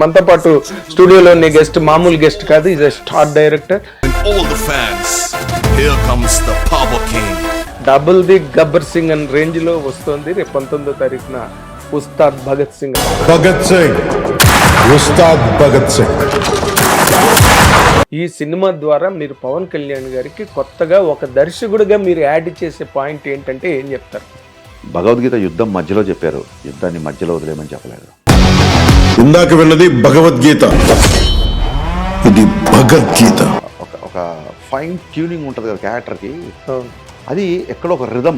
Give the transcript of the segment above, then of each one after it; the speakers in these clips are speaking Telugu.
మనతో పాటు స్టూడియోలో ఉన్న గెస్ట్ మామూలు గెస్ట్ కాదు, is star director. Double the Gabbar Singh అనే రేంజ్ లో వస్తుంది. రేపు 19వ తారీఖున ఉస్తాద్ భగత్ సింగ్. ఈ సినిమా ద్వారా మీరు పవన్ కళ్యాణ్ గారికి కొత్తగా ఒక దర్శకుడిగా మీరు యాడ్ చేసే పాయింట్ ఏంటంటే ఏం చెప్తారు? భగవద్గీత యుద్ధం మధ్యలో చెప్పారు, యుద్ధాన్ని మధ్యలో వదిలేమని చెప్పలేదు. ఇందాక విన్నది భగవద్గీత, ఇది భగవద్గీత. ఒక ఫైన్ ట్యూనింగ్ ఉంటుంది కదా క్యారెక్టర్కి, అది ఎక్కడో ఒక రిథం.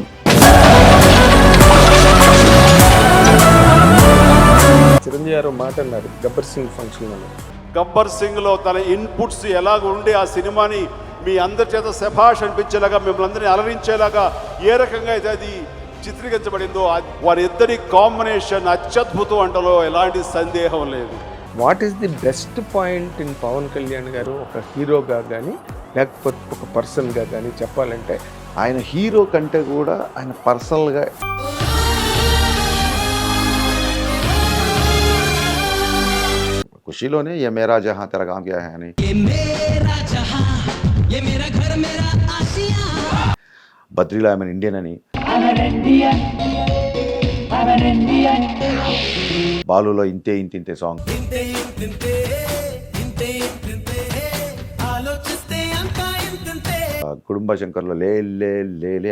చిరంజీవి గారు మాట అన్నారు గబ్బర్ సింగ్ ఫంక్షన్ అని. గబ్బర్ సింగ్ లో తన ఇన్పుట్స్ ఎలాగ ఉండి ఆ సినిమాని మీ అందరి చేత శభాష్ అనిపించేలాగా, మిమ్మల్ని అందరినీ అలరించేలాగా ఏ రకంగా అయితే అది చిత్రీకరించబడిందో, వారిద్దరి కాంబినేషన్ అత్యద్భుతం అంటలో ఎలాంటి సందేహం లేదు. What is the best point in Pavan Kalyan garu ఒక హీరోగా కానీ లేకపోతే ఒక పర్సన్గా కానీ చెప్పాలంటే? ఆయన హీరో కంటే కూడా ఆయన పర్సనల్గా ఖుషీలోనే ఏ మేరా జహా తెరా గామ్ క్యా హై అని, బద్రీలో ఐఎమ్ ఇండియన్ అని, బాలులో ఇంతే ఇంతే సాంగ్, కుటుంబ శంకర్లో లే లే లే లే,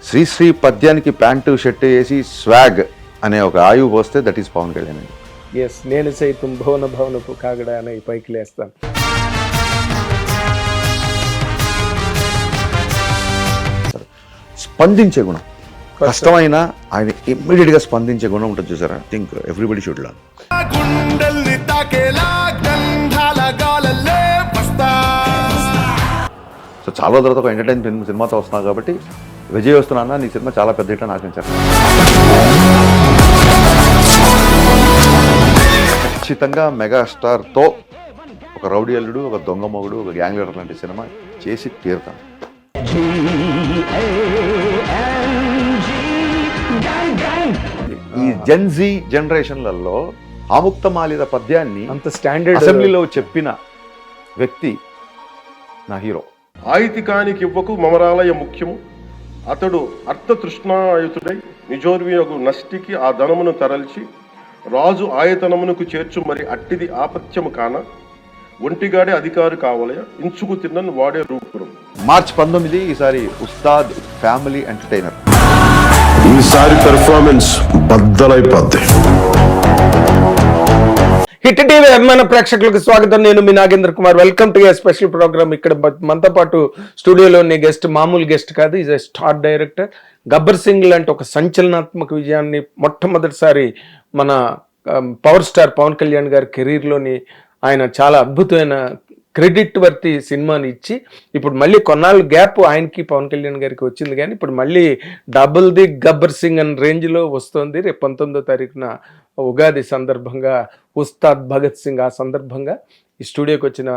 శ్రీశ్రీ పద్యానికి ప్యాంటు షర్ట్ వేసి స్వాగ్ అనే ఒక ఆయువు పోస్తే that is Pavan Kalyan. Yes, నేను సైతం భవన భవనపు కాగడ అనే పైకి లేస్తాను. స్పందించే గుణం, కష్టమైన ఆయన ఇమ్మీడియట్ గా స్పందించే గుణం ఉంటుంది చూసారా. I think everybody should learn. So చాలా రోజుల తర్వాత ఒక ఎంటర్టైన్మెంట్ సినిమాతో వస్తున్నాను కాబట్టి, విజయ్ వస్తున్నా నీ సినిమా చాలా పెద్ద హిట్ అని ఆశించారు. ఖచ్చితంగా మెగాస్టార్తో ఒక రౌడీ అల్లుడు, ఒక దొంగ మొగుడు, ఒక గ్యాంగ్ లీడర్ లాంటి సినిమా చేసి తీరుతాను. ఈ జెన్జీ జనరేషన్లలో ఆముక్తమాలిద పద్యాన్ని అంత స్టాండర్డ్ అసెంబ్లీలో చెప్పిన వ్యక్తి నా హీరో. ఆయితికానికి ఇవ్వకు మమరాలయ ముఖ్యము, అతడు అర్థతృష్ణాయుతుడై నిజోర్వియగు నష్టికి ఆ ధనమును తరల్చి రాజు ఆయతనమునకు చేర్చు, మరి అట్టిది ఆపత్యము కాన ఒంటిగాడే అధికారి కావాలయ ఇంచుకు తిన్నను వాడే రూపురం. మార్చి 19 ఈసారి ఉస్తాద్ ఫ్యామిలీ ఎంటర్టైనర్. ఈసారి పెర్ఫార్మెన్స్ బద్దలైపోద్ది. హిట్ టీవీ అభిమాన ప్రేక్షకులకు స్వాగతం. నేను మీ Nagendra Kumar. Welcome to a special program. ఇక్కడ మనతో పాటు స్టూడియోలో ఉన్న గెస్ట్ మామూలు గెస్ట్ కాదు, is a star director. Gabbar Singh లాంటి ఒక సంచలనాత్మక విజయాన్ని మొట్టమొదటిసారి మన పవర్ స్టార్ పవన్ కళ్యాణ్ గారి కెరీర్లోని ఆయన చాలా అద్భుతమైన క్రెడిట్ వర్తి సినిమాని ఇచ్చి, ఇప్పుడు మళ్ళీ కొన్నాళ్ళు గ్యాప్ ఆయనకి పవన్ కళ్యాణ్ గారికి వచ్చింది, కానీ ఇప్పుడు మళ్ళీ డబుల్ ది గబ్బర్ సింగ్ అనే రేంజ్లో వస్తుంది. రేపు 19వ తారీఖున ఉగాది సందర్భంగా ఉస్తాద్ భగత్ సింగ్. ఆ సందర్భంగా ఈ స్టూడియోకి వచ్చిన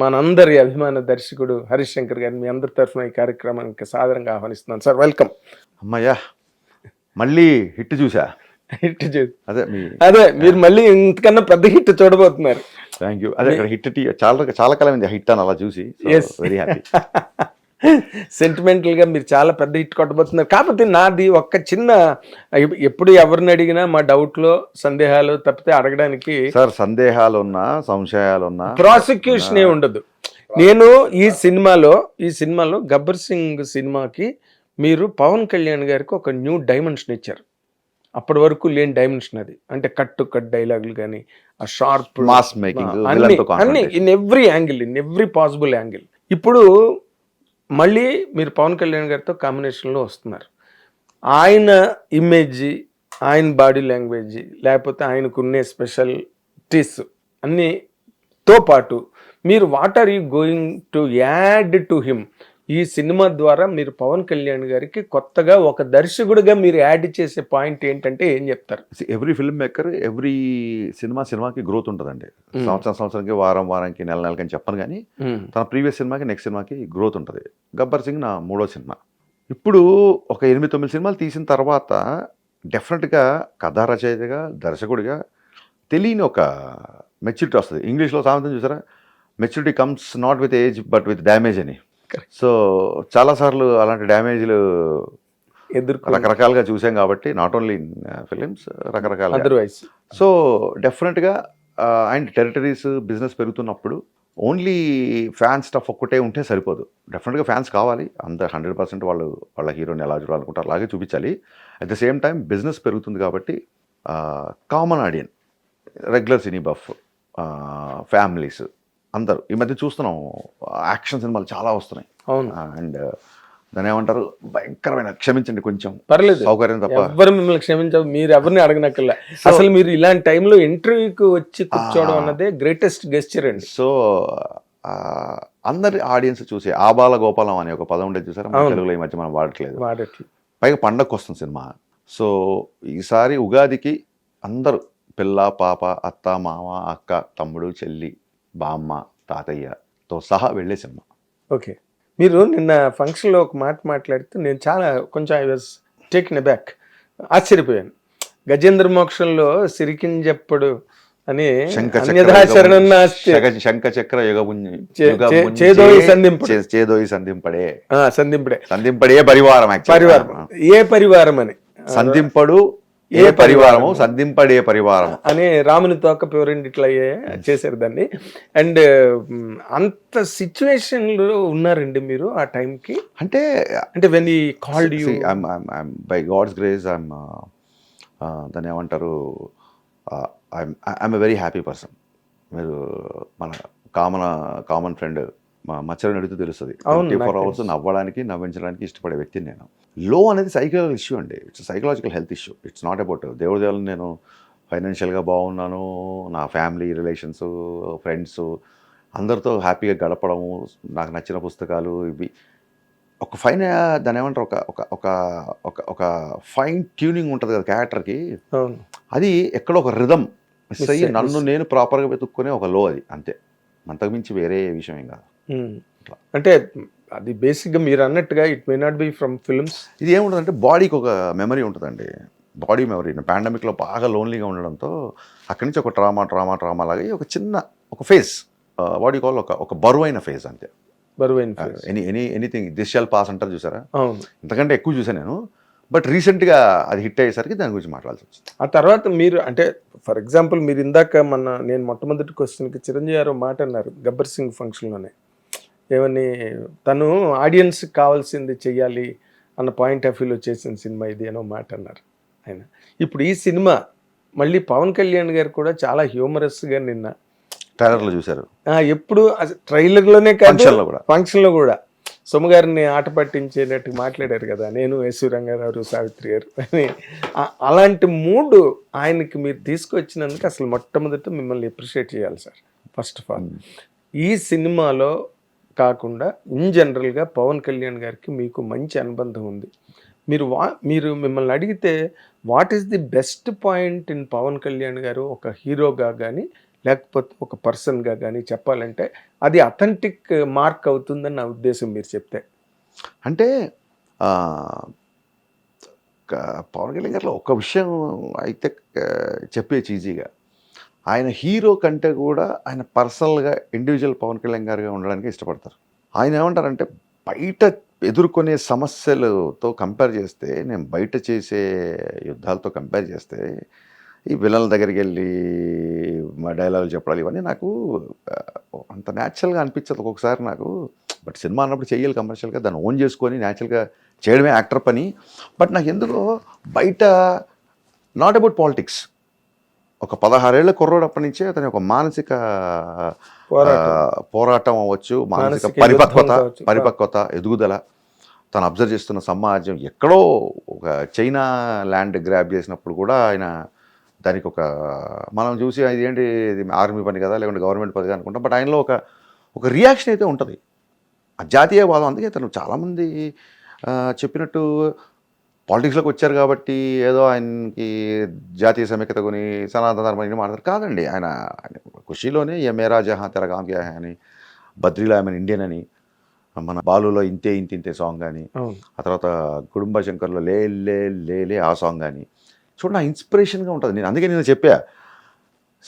మనందరి అభిమాన దర్శకుడు హరీష్ శంకర్ గారిని మీ అందరి తరఫున ఈ కార్యక్రమానికి సాదరంగా ఆహ్వానిస్తున్నాను. Sir, welcome. అమ్మయ్యా, మళ్ళీ హిట్ చూసా. హిట్ అదే మీరు మళ్ళీ ఇంతకన్నా పెద్ద హిట్ చూడబోతున్నారు. Thank you. అదే ఇక్కడ హిట్ చాలా కాలం హిట్ అని అలా చూసి వెరీ హ్యాపీ. సెంటిమెంటల్ గా మీరు చాలా పెద్ద హిట్ కొట్టబోతున్నారు. కాకపోతే నాది ఒక్క చిన్న, ఎప్పుడు ఎవరిని అడిగినా మా డౌట్లు సందేహాలు తప్పితే అడగడానికి సార్, సందేహాలున్నా సంశయాలున్నా ప్రాసిక్యూషన్ ఉండదు. నేను ఈ సినిమాలో గబ్బర్ సింగ్ సినిమాకి మీరు పవన్ కళ్యాణ్ గారికి ఒక న్యూ డైమెన్షన్ ఇచ్చారు. అప్పటి వరకు లేని డైమెన్షన్ అది. అంటే కట్ డైలాగులు కానీ, ఆ షార్ప్ మాస్ మేకింగ్, అన్ని ఇన్ ఎవ్రీ పాసిబుల్ యాంగిల్. ఇప్పుడు మళ్ళీ మీరు పవన్ కళ్యాణ్ గారితో కాంబినేషన్లో వస్తున్నారు. ఆయన ఇమేజ్, ఆయన బాడీ లాంగ్వేజ్, లేకపోతే ఆయనకున్నే స్పెషాలిటీస్ అన్నితో పాటు మీరు what are you going to add to him? ఈ సినిమా ద్వారా మీరు పవన్ కళ్యాణ్ గారికి కొత్తగా ఒక దర్శకుడిగా మీరు యాడ్ చేసే పాయింట్ ఏంటంటే ఏం చెప్తారు? ఎవ్రీ ఫిల్మ్ మేకర్ ఎవ్రీ సినిమాకి గ్రోత్ ఉంటుందండి. సంవత్సరానికి వారానికి నెలకి అని చెప్పను, కానీ తన ప్రీవియస్ సినిమాకి నెక్స్ట్ సినిమాకి గ్రోత్ ఉంటుంది. గబ్బర్ సింగ్ నా 3వ సినిమా. ఇప్పుడు ఒక 8-9 సినిమాలు తీసిన తర్వాత డెఫినెట్గా కథా రచయితగా దర్శకుడిగా తెలియని ఒక మెచ్యూరిటీ వస్తుంది. ఇంగ్లీష్లో సామెతం చూసారా, maturity comes not with age but with damage అని. సో చాలాసార్లు అలాంటి డ్యామేజ్లు రకరకాలుగా చూసాం కాబట్టి, నాట్ ఓన్లీ ఇన్ ఫిలిమ్స్, రకరకాల. అదర్వైజ్ సో డెఫినెట్గా అండ్ టెరిటరీస్ బిజినెస్ పెరుగుతున్నప్పుడు ఓన్లీ ఫ్యాన్ స్టఫ్ ఒక్కటే ఉంటే సరిపోదు. డెఫినెట్గా ఫ్యాన్స్ కావాలి, అంత 100% వాళ్ళు వాళ్ళ హీరోని ఎలా చూడాలనుకుంటారు అలాగే చూపించాలి. At the same time business పెరుగుతుంది కాబట్టి కామన్ ఆడియన్, రెగ్యులర్ సినీ బఫ్, ఫ్యామిలీస్ అందరూ ఈ మధ్య చూస్తున్నాం యాక్షన్ సినిమాలు చాలా వస్తున్నాయి. అవును. అండ్ దాని ఏమంటారు, భయంకరమైన, క్షమించండి కొంచెం పర్లేదు, సౌకర్యం తప్ప ఎవరు మిమ్మల్ని క్షమించారు, మీరు ఎవరిని అడగనక్కర్లే. అసలు మీరు ఇలాంటి టైంలో ఇంటర్వ్యూకి వచ్చి కూర్చోవడం అన్నదే గ్రేటెస్ట్ గెస్చర్ అండి. సో అందరి ఆడియన్స్ చూసి ఆబాల గోపాలం అనే ఒక పదం ఉండేది చూసారా, మన తెలుగులో ఈ మధ్య మనం వాడట్లేదు. పైగా పండగకు వస్తుంది సినిమా. సో ఈసారి ఉగాదికి అందరూ పిల్ల పాప, అత్త మామ, అక్క తమ్ముడు చెల్లి, బామ్మ తాతయ్యతో సహా వెళ్ళే సినిమా. ఓకే, మీరు నిన్న ఫంక్షన్లో ఒక మాట మాట్లాడితే నేను చాలా కొంచెం ఐ వాజ్ టేకెన్ అబ్యాక్, ఆశ్చర్యపోయాను. గజేంద్ర మోక్షంలో సిరికింజప్పుడు అని శంఖ చక్ర చేదోయి సంధింపడే పరివారం. ఏ పరివారం అని సంధింపడు ఏ పరివారము, సంధింపడే పరివారం అని రాముని తోక పేరెంట్ ఇట్లా చేశారు దాన్ని. అండ్ అంత సిచ్యువేషన్లో ఉన్నారండి మీరు ఆ టైంకి. అంటే when he called you, by God's grace I'm దాన్ని ఏమంటారు, I'm a very happy person. మీరు మన కామన్ ఫ్రెండ్ మచ్చరని అడిగితే తెలుస్తుంది. 24 hours నవ్వడానికి నవ్వించడానికి ఇష్టపడే వ్యక్తిని నేను. లో అనేది సైకలాజికల్ ఇష్యూ అండి, it's psychological health issue. It's not about దేవుడి దేవుళ్ళు నేను ఫైనాన్షియల్గా బాగున్నాను, నా ఫ్యామిలీ రిలేషన్స్, ఫ్రెండ్స్ అందరితో హ్యాపీగా గడపడము, నాకు నచ్చిన పుస్తకాలు, ఇవి ఒక ఫైన్, దాని ఏమంటారు, ఒక ఫైన్ ట్యూనింగ్ ఉంటుంది కదా క్యారెక్టర్కి. అది ఎక్కడో ఒక రిథమ్ మిస్ అయ్యి నన్ను నేను ప్రాపర్గా వెతుక్కునే ఒక లో, అది అంతే, అంతకుమించి వేరే విషయం ఏం కాదు. అంటే అది బేసిక్గా మీరు అన్నట్టుగా it may not be from films. ఇది ఏముంటుందంటే బాడీకి ఒక మెమరీ ఉంటుందండి, బాడీ మెమరీ. పాండమిక్లో బాగా లోన్లీగా ఉండడంతో అక్కడి నుంచి ఒక ట్రామా లాగా ఒక చిన్న ఒక ఫేజ్, బాడీ కాల్ ఒక బరువైన ఫేజ్ అంతే. బరువైన ఎనీథింగ్ దిస్ షాల్ పాస్ అంటారు చూసారా, ఇంతకంటే ఎక్కువ చూసాను నేను. బట్ రీసెంట్గా అది హిట్ అయ్యేసరికి దాని గురించి మాట్లాడాల్సి వచ్చింది. ఆ తర్వాత మీరు అంటే ఫర్ ఎగ్జాంపుల్ మీరు ఇందాక నేను మొట్టమొదటి క్వశ్చన్కి చిరంజీవి గారు మాట అన్నారు గబ్బర్ సింగ్ ఫంక్షన్లోనే, ఏమని తను ఆడియన్స్కి కావాల్సింది చెయ్యాలి అన్న పాయింట్ ఆఫ్ వ్యూలో చేసిన సినిమా ఇది అనో మాట అన్నారు ఆయన. ఇప్పుడు ఈ సినిమా మళ్ళీ పవన్ కళ్యాణ్ గారు కూడా చాలా హ్యూమరస్గా నిన్న ట్రైలర్లో చూశారు. ఎప్పుడు ట్రైలర్లోనే కాదు ఫంక్షన్లో కూడా సోము గారిని ఆట పట్టించేటట్టు మాట్లాడారు కదా, నేను ఎస్వి రంగారావు, సావిత్రి గారు అని. అలాంటి మూడు ఆయనకి మీరు తీసుకొచ్చినందుకు అసలు మొట్టమొదట మిమ్మల్ని అప్రిషియేట్ చేయాలి సార్. ఫస్ట్ ఆఫ్ ఆల్ ఈ సినిమాలో కాకుండా ఇన్ జనరల్గా పవన్ కళ్యాణ్ గారికి మీకు మంచి అనుబంధం ఉంది. మీరు మిమ్మల్ని అడిగితే what is the best point in Pavan Kalyan garu ఒక హీరోగా కానీ లేకపోతే ఒక పర్సన్గా కానీ చెప్పాలంటే అది అథెంటిక్ మార్క్ అవుతుందని నా ఉద్దేశం మీరు చెప్తే. అంటే పవన్ కళ్యాణ్ గారిలో ఒక విషయం అయితే చెప్పేసి ఈజీగా, ఆయన హీరో కంటే కూడా ఆయన పర్సనల్గా ఇండివిజువల్ పవన్ కళ్యాణ్ గారుగా ఉండడానికి ఇష్టపడతారు. ఆయన ఏమంటారంటే బయట ఎదుర్కొనే సమస్యలతో కంపేర్ చేస్తే, నేను బయట చేసే యుద్ధాలతో కంపేర్ చేస్తే ఈ విలన్ల దగ్గరికి వెళ్ళి మా డైలాగులు చెప్పడాలు ఇవన్నీ నాకు అంత న్యాచురల్గా అనిపించదు ఒక్కొక్కసారి నాకు. బట్ సినిమా అన్నప్పుడు చేయాలి కమర్షియల్గా, దాన్ని ఓన్ చేసుకొని న్యాచురల్గా చేయడమే యాక్టర్ పని. బట్ నాకు ఎందుకో బయట నాట్ అబౌట్ పాలిటిక్స్, ఒక 16 ఏళ్ల కుర్రోడప్పటి నుంచే అతని ఒక మానసిక పోరాటం అవ్వచ్చు, మానసిక పరిపక్వత ఎదుగుదల, తను అబ్జర్వ్ చేస్తున్న సమాజం ఎక్కడో ఒక చైనా ల్యాండ్ గ్రాబ్ చేసినప్పుడు కూడా ఆయన దానికి ఒక మనం చూసి ఇది ఏంటి ఆర్మీ పని కదా లేకుంటే గవర్నమెంట్ పని అనుకుంటాం. బట్ ఆయనలో ఒక రియాక్షన్ అయితే ఉంటుంది, ఆ జాతీయవాదం. అందుకే తను చాలామంది చెప్పినట్టు పాలిటిక్స్లోకి వచ్చారు కాబట్టి ఏదో ఆయనకి జాతీయ సమైక్యత కొని సనాతన ధర్మం మాట్లాడతారు కాదండి. ఆయన ఖుషీలోనే ఏ మేరా జహా తెర గామ్ క్యా హై అని, బద్రీలో ఐ మీన్ ఇండియన్ అని, మన బాలులో ఇంతే సాంగ్ కానీ, ఆ తర్వాత కుటుంబ శంకర్లో లే లే లే లే ఆ సాంగ్ కానీ, చూడండి, ఆ ఇన్స్పిరేషన్గా ఉంటుంది. నేను అందుకే నేను చెప్పా,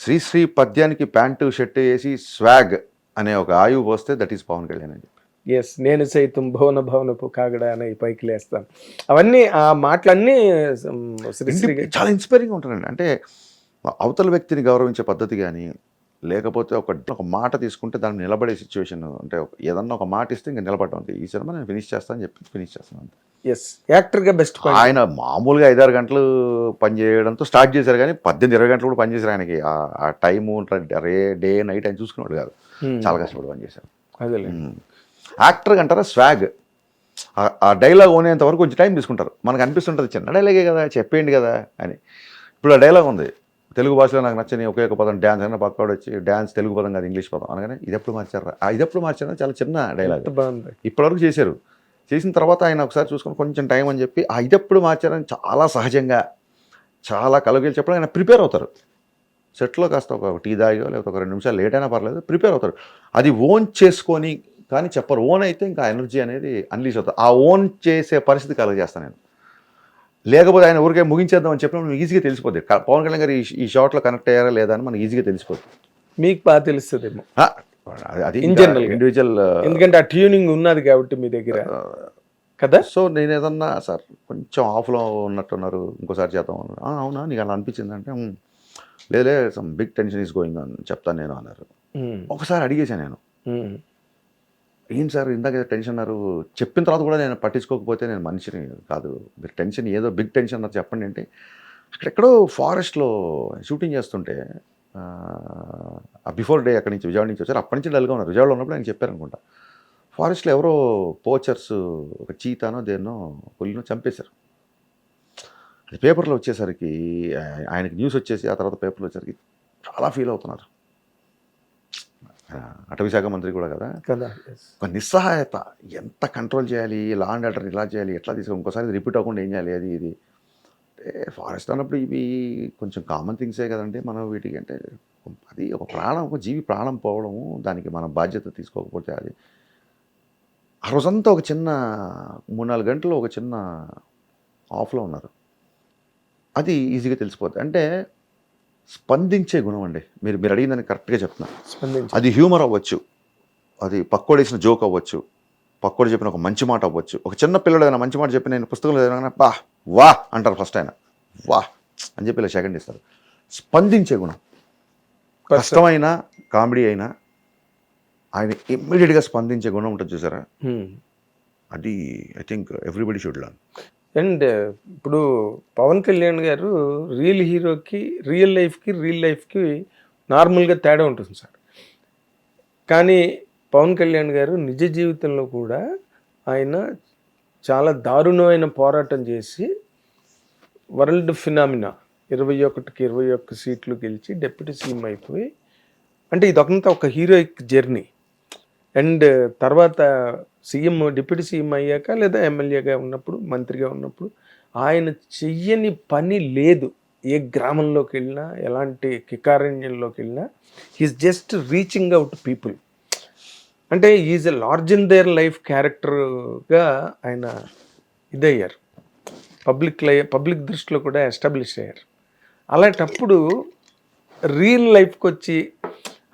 శ్రీశ్రీ పద్యానికి ప్యాంటు షర్ట్ వేసి స్వాగ్ అనే ఒక ఆయువు పోస్తే దట్ ఈస్ పవన్ కళ్యాణ్ అని చెప్పి. ఎస్, నేను సైతం భవనపు కాగడ అని పైకి లేస్తాను. అవన్నీ ఆ మాటలన్నీ శ్రీశ్రీ గారు చాలా ఇన్స్పైరింగ్గా ఉంటుందండి. అంటే అవతల వ్యక్తిని గౌరవించే పద్ధతి కానీ, లేకపోతే ఒక మాట తీసుకుంటే దాన్ని నిలబడే సిచ్యువేషన్, అంటే ఏదన్నా ఒక మాట ఇస్తే ఇంకా నిలబడడం. అంతే, ఈ సినిమా నేను ఫినిష్ చేస్తాను చెప్పి ఫినిష్ చేస్తాను అంతే. ఎస్, యాక్టర్గా బెస్ట్ పాయింట్. ఆయన మామూలుగా 5-6 గంటలు పని చేయడంతో స్టార్ట్ చేశారు, కానీ 18-20 గంటలు కూడా పని చేశారు. ఆయనకి ఆ టైము డే నైట్ ఆయన చూసుకునేవాడు కాదు, చాలా కష్టపడి పని చేశారు. అదే యాక్టర్ అంటారా స్వాగ్, ఆ డైలాగ్ ఓనేంత వరకు కొంచెం టైం తీసుకుంటారు. మనకు అనిపిస్తుంటుంది చిన్న డైలాగే కదా చెప్పేయండి కదా అని. ఇప్పుడు ఆ డైలాగ్ ఉంది తెలుగు భాషలో, నాకు నచ్చని ఒకే ఒక పదం డ్యాన్స్ అయినా పక్కవాడు వచ్చి డ్యాన్స్ తెలుగు పదం కాదు ఇంగ్లీష్ పదం అనగానే ఇది ఎప్పుడు మార్చారా, ఇది ఎప్పుడు మార్చారా, చాలా చిన్న డైలాగ్ బాగుంది. ఇప్పటివరకు చేశారు. చేసిన తర్వాత ఆయన ఒకసారి చూసుకొని కొంచెం టైం అని చెప్పి ఆ ఇది ఎప్పుడు మార్చారని చాలా సహజంగా చాలా కలగలు చెప్పడం ఆయన ప్రిపేర్ అవుతారు. సెట్లో కాస్త ఒక టీ తాగో లేకపోతే ఒక 2 నిమిషాలు లేట్ అయినా పర్లేదు, ప్రిపేర్ అవుతారు. అది ఓన్ చేసుకొని కానీ చెప్పరు. ఓన్ అయితే ఇంకా ఎనర్జీ అనేది అన్లీష్ అవుతుంది. ఆ ఓన్ చేసే పరిస్థితి కలుగజేస్తాను నేను. లేకపోతే ఆయన ఊరికే ముగించేద్దాం అని చెప్పినప్పుడు మనకు ఈజీగా తెలిసిపోద్ది పవన్ కళ్యాణ్ గారు ఈ షాట్లో కనెక్ట్ అయ్యారా లేదా అని మనకు ఈజీగా తెలిసిపోద్ది. మీకు బాగా తెలుస్తుందేమో అది ఇన్ జనరల్ ఇండివిజువల్, ఎందుకంటే ఆ ట్యూనింగ్ ఉన్నది కాబట్టి మీ దగ్గర కదా. సో నేను ఏదన్నా సార్ కొంచెం ఆఫ్లో ఉన్నట్టున్నారు ఇంకోసారి చేద్దాం అన్నారు. అవునా నీకు అలా అనిపించింది అంటే లేదే some big tension is going అని చెప్తాను నేను అన్నారు. ఒకసారి అడిగేశాను నేను, ఏం సార్ ఇందాక టెన్షన్ అన్నారు, చెప్పిన తర్వాత కూడా నేను పట్టించుకోకపోతే నేను మనిషిని కాదు, మీరు టెన్షన్ ఏదో బిగ్ టెన్షన్ అన్నారు చెప్పండి అంటే, అక్కడెక్కడో ఫారెస్ట్లో షూటింగ్ చేస్తుంటే బిఫోర్ డే అక్కడి నుంచి విజయవాడ నుంచి వచ్చారు. అప్పటి నుంచి డల్గా ఉన్నారు. విజయవాడలో ఉన్నప్పుడు ఆయన చెప్పారు అనుకుంటా, ఫారెస్ట్లో ఎవరో పోచర్స్ ఒక చీతానో దేన్నో పులినో చంపేశారు. అది పేపర్లో వచ్చేసరికి ఆయనకి న్యూస్ వచ్చేసి ఆ తర్వాత పేపర్లో వచ్చేసరికి చాలా ఫీల్ అవుతున్నారు. అటవీ శాఖ మంత్రి కూడా కదా, ఒక నిస్సహాయత, ఎంత కంట్రోల్ చేయాలి, లా అండ్ ఆర్డర్ ఇలా చేయాలి, ఎట్లా తీసుకోవాలి, ఇంకోసారి రిపీట్ అవ్వకుండా ఏం చేయాలి, అది ఇది. ఫారెస్ట్ అన్నప్పుడు ఇవి కొంచెం కామన్ థింగ్సే కదండి. మనం వీటికి అంటే అది ఒక ప్రాణం, ఒక జీవి ప్రాణం పోవడము, దానికి మన బాధ్యత తీసుకోకపోతే అది. ఆ రోజంతా ఒక చిన్న 3-4 గంటలు ఒక చిన్న ఆఫ్లో ఉన్నారు. అది ఈజీగా తెలిసిపోతుంది. అంటే స్పందించే గుణం అండి. మీరు అడిగిందని కరెక్ట్గా చెప్తున్నా. అది హ్యూమర్ అవ్వచ్చు, అది పక్కోడేసిన జోక్ అవ్వచ్చు, పక్కోడు చెప్పిన ఒక మంచి మాట అవ్వచ్చు. ఒక చిన్న పిల్లడు ఏదైనా మంచి మాట చెప్పి నేను పుస్తకంలో చదివినా వా అంటారు ఫస్ట్, ఆయన వా అని చెప్పి ఇలా సెకండ్ ఇస్తారు. స్పందించే గుణం, కష్టమైన కామెడీ అయినా ఆయన ఇమ్మీడియట్గా స్పందించే గుణం ఉంటుంది చూసారా, అది I think everybody should learn. And ఇప్పుడు పవన్ కళ్యాణ్ గారు రియల్ హీరోకి రియల్ లైఫ్కి నార్మల్గా తేడా ఉంటుంది సార్. కానీ పవన్ కళ్యాణ్ గారు నిజ జీవితంలో కూడా ఆయన చాలా దారుణమైన పోరాటం చేసి వరల్డ్ ఫినామినా 21కి 21 సీట్లు గెలిచి డిప్యూటీ సీఎం అయిపోయి, అంటే ఇదంతా ఒక హీరోయిక్ జర్నీ. అండ్ తర్వాత డిప్యూటీ సీఎం అయ్యాక లేదా ఎమ్మెల్యేగా ఉన్నప్పుడు, మంత్రిగా ఉన్నప్పుడు ఆయన చెయ్యని పని లేదు. ఏ గ్రామంలోకి వెళ్ళినా, ఎలాంటి కికారణ్యంలోకి వెళ్ళినా he's just reaching out people. అంటే is a large in their life క్యారెక్టర్గా ఆయన ఇదయ్యారు, పబ్లిక్ దృష్టిలో కూడా ఎస్టాబ్లిష్ అయ్యారు. అలాంటప్పుడు రియల్ లైఫ్కి వచ్చి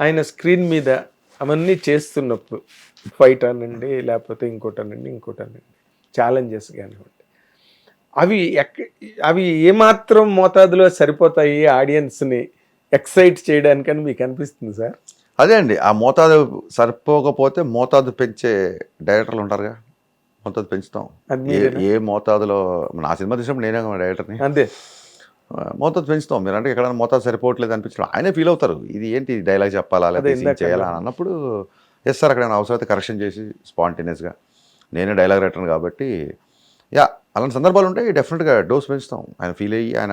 ఆయన స్క్రీన్ మీద అవన్నీ చేస్తున్నప్పుడు, ఫైట్ అనండి, లేకపోతే ఇంకోటనండి, ఛాలెంజెస్ కానివ్వండి, అవి ఏమాత్రం మోతాదులో సరిపోతాయి ఆడియన్స్ని ఎక్సైట్ చేయడానికని మీకు అనిపిస్తుంది సార్? అదే అండి, ఆ మోతాదు సరిపోకపోతే మోతాదు పెంచే డైరెక్టర్లు ఉంటారుగా, మోతాదు పెంచుతాం. ఏ మోతాదులో నా సినిమా తీసినప్పుడు నేనే డైరెక్టర్ని, అంతే మోతాదు పెంచుతాం. మీరు అంటే ఎక్కడైనా మోతాదు సరిపోవట్లేదు అనిపించడం ఆయనే ఫీల్ అవుతారు. ఇది ఏంటి డైలాగ్ చెప్పాలా లేదా చేయాలా అని అన్నప్పుడు ఎస్ సార్ అక్కడ అవసరమైతే కరెక్షన్ చేసి స్పాంటేనియస్గా, నేనే డైలాగ్ రైటర్ని కాబట్టి అలాంటి సందర్భాలు ఉంటాయి. డెఫినెట్గా డోస్ పెంచుతాం. ఆయన ఫీల్ అయ్యి ఆయన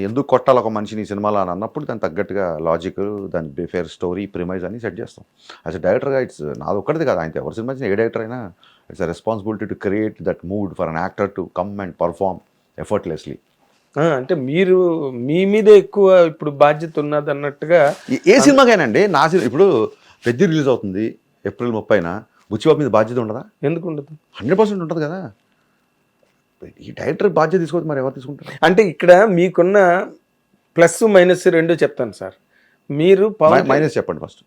ఎందుకు కొట్టాలి ఒక మనిషిని ఈ సినిమాలో అని అన్నప్పుడు దానికి తగ్గట్టుగా లాజిక్, దాని ఫేర్ స్టోరీ, ప్రిమైజ్ అని సెట్ చేస్తాం. యాజ్ అ డైరెక్టర్గా ఇట్స్ నాది ఒక్కటిది కాదు, ఆయన ఎవరి సినిమా ఏ డైరెక్టర్ అయినా it's a responsibility to create that mood for an actor to come and perform effortlessly. అంటే మీరు మీ మీద ఎక్కువ ఇప్పుడు బాధ్యత ఉన్నది అన్నట్టుగా. ఏ సినిమాకైనాండి, నా సినిమా ఇప్పుడు పెద్ద రిలీజ్ అవుతుంది April 30న, బుచ్చిబాబు మీద బాధ్యత ఉండదా? ఎందుకు ఉండదు? 100% ఉంటుంది కదా. ఈ డైరెక్టర్ బాధ్యత తీసుకోవద్దు, మరి ఎవరు తీసుకుంటారు? అంటే ఇక్కడ మీకున్న ప్లస్ మైనస్ రెండు చెప్తాను సార్. మీరు పవన్ మైనస్ చెప్పండి ఫస్ట్.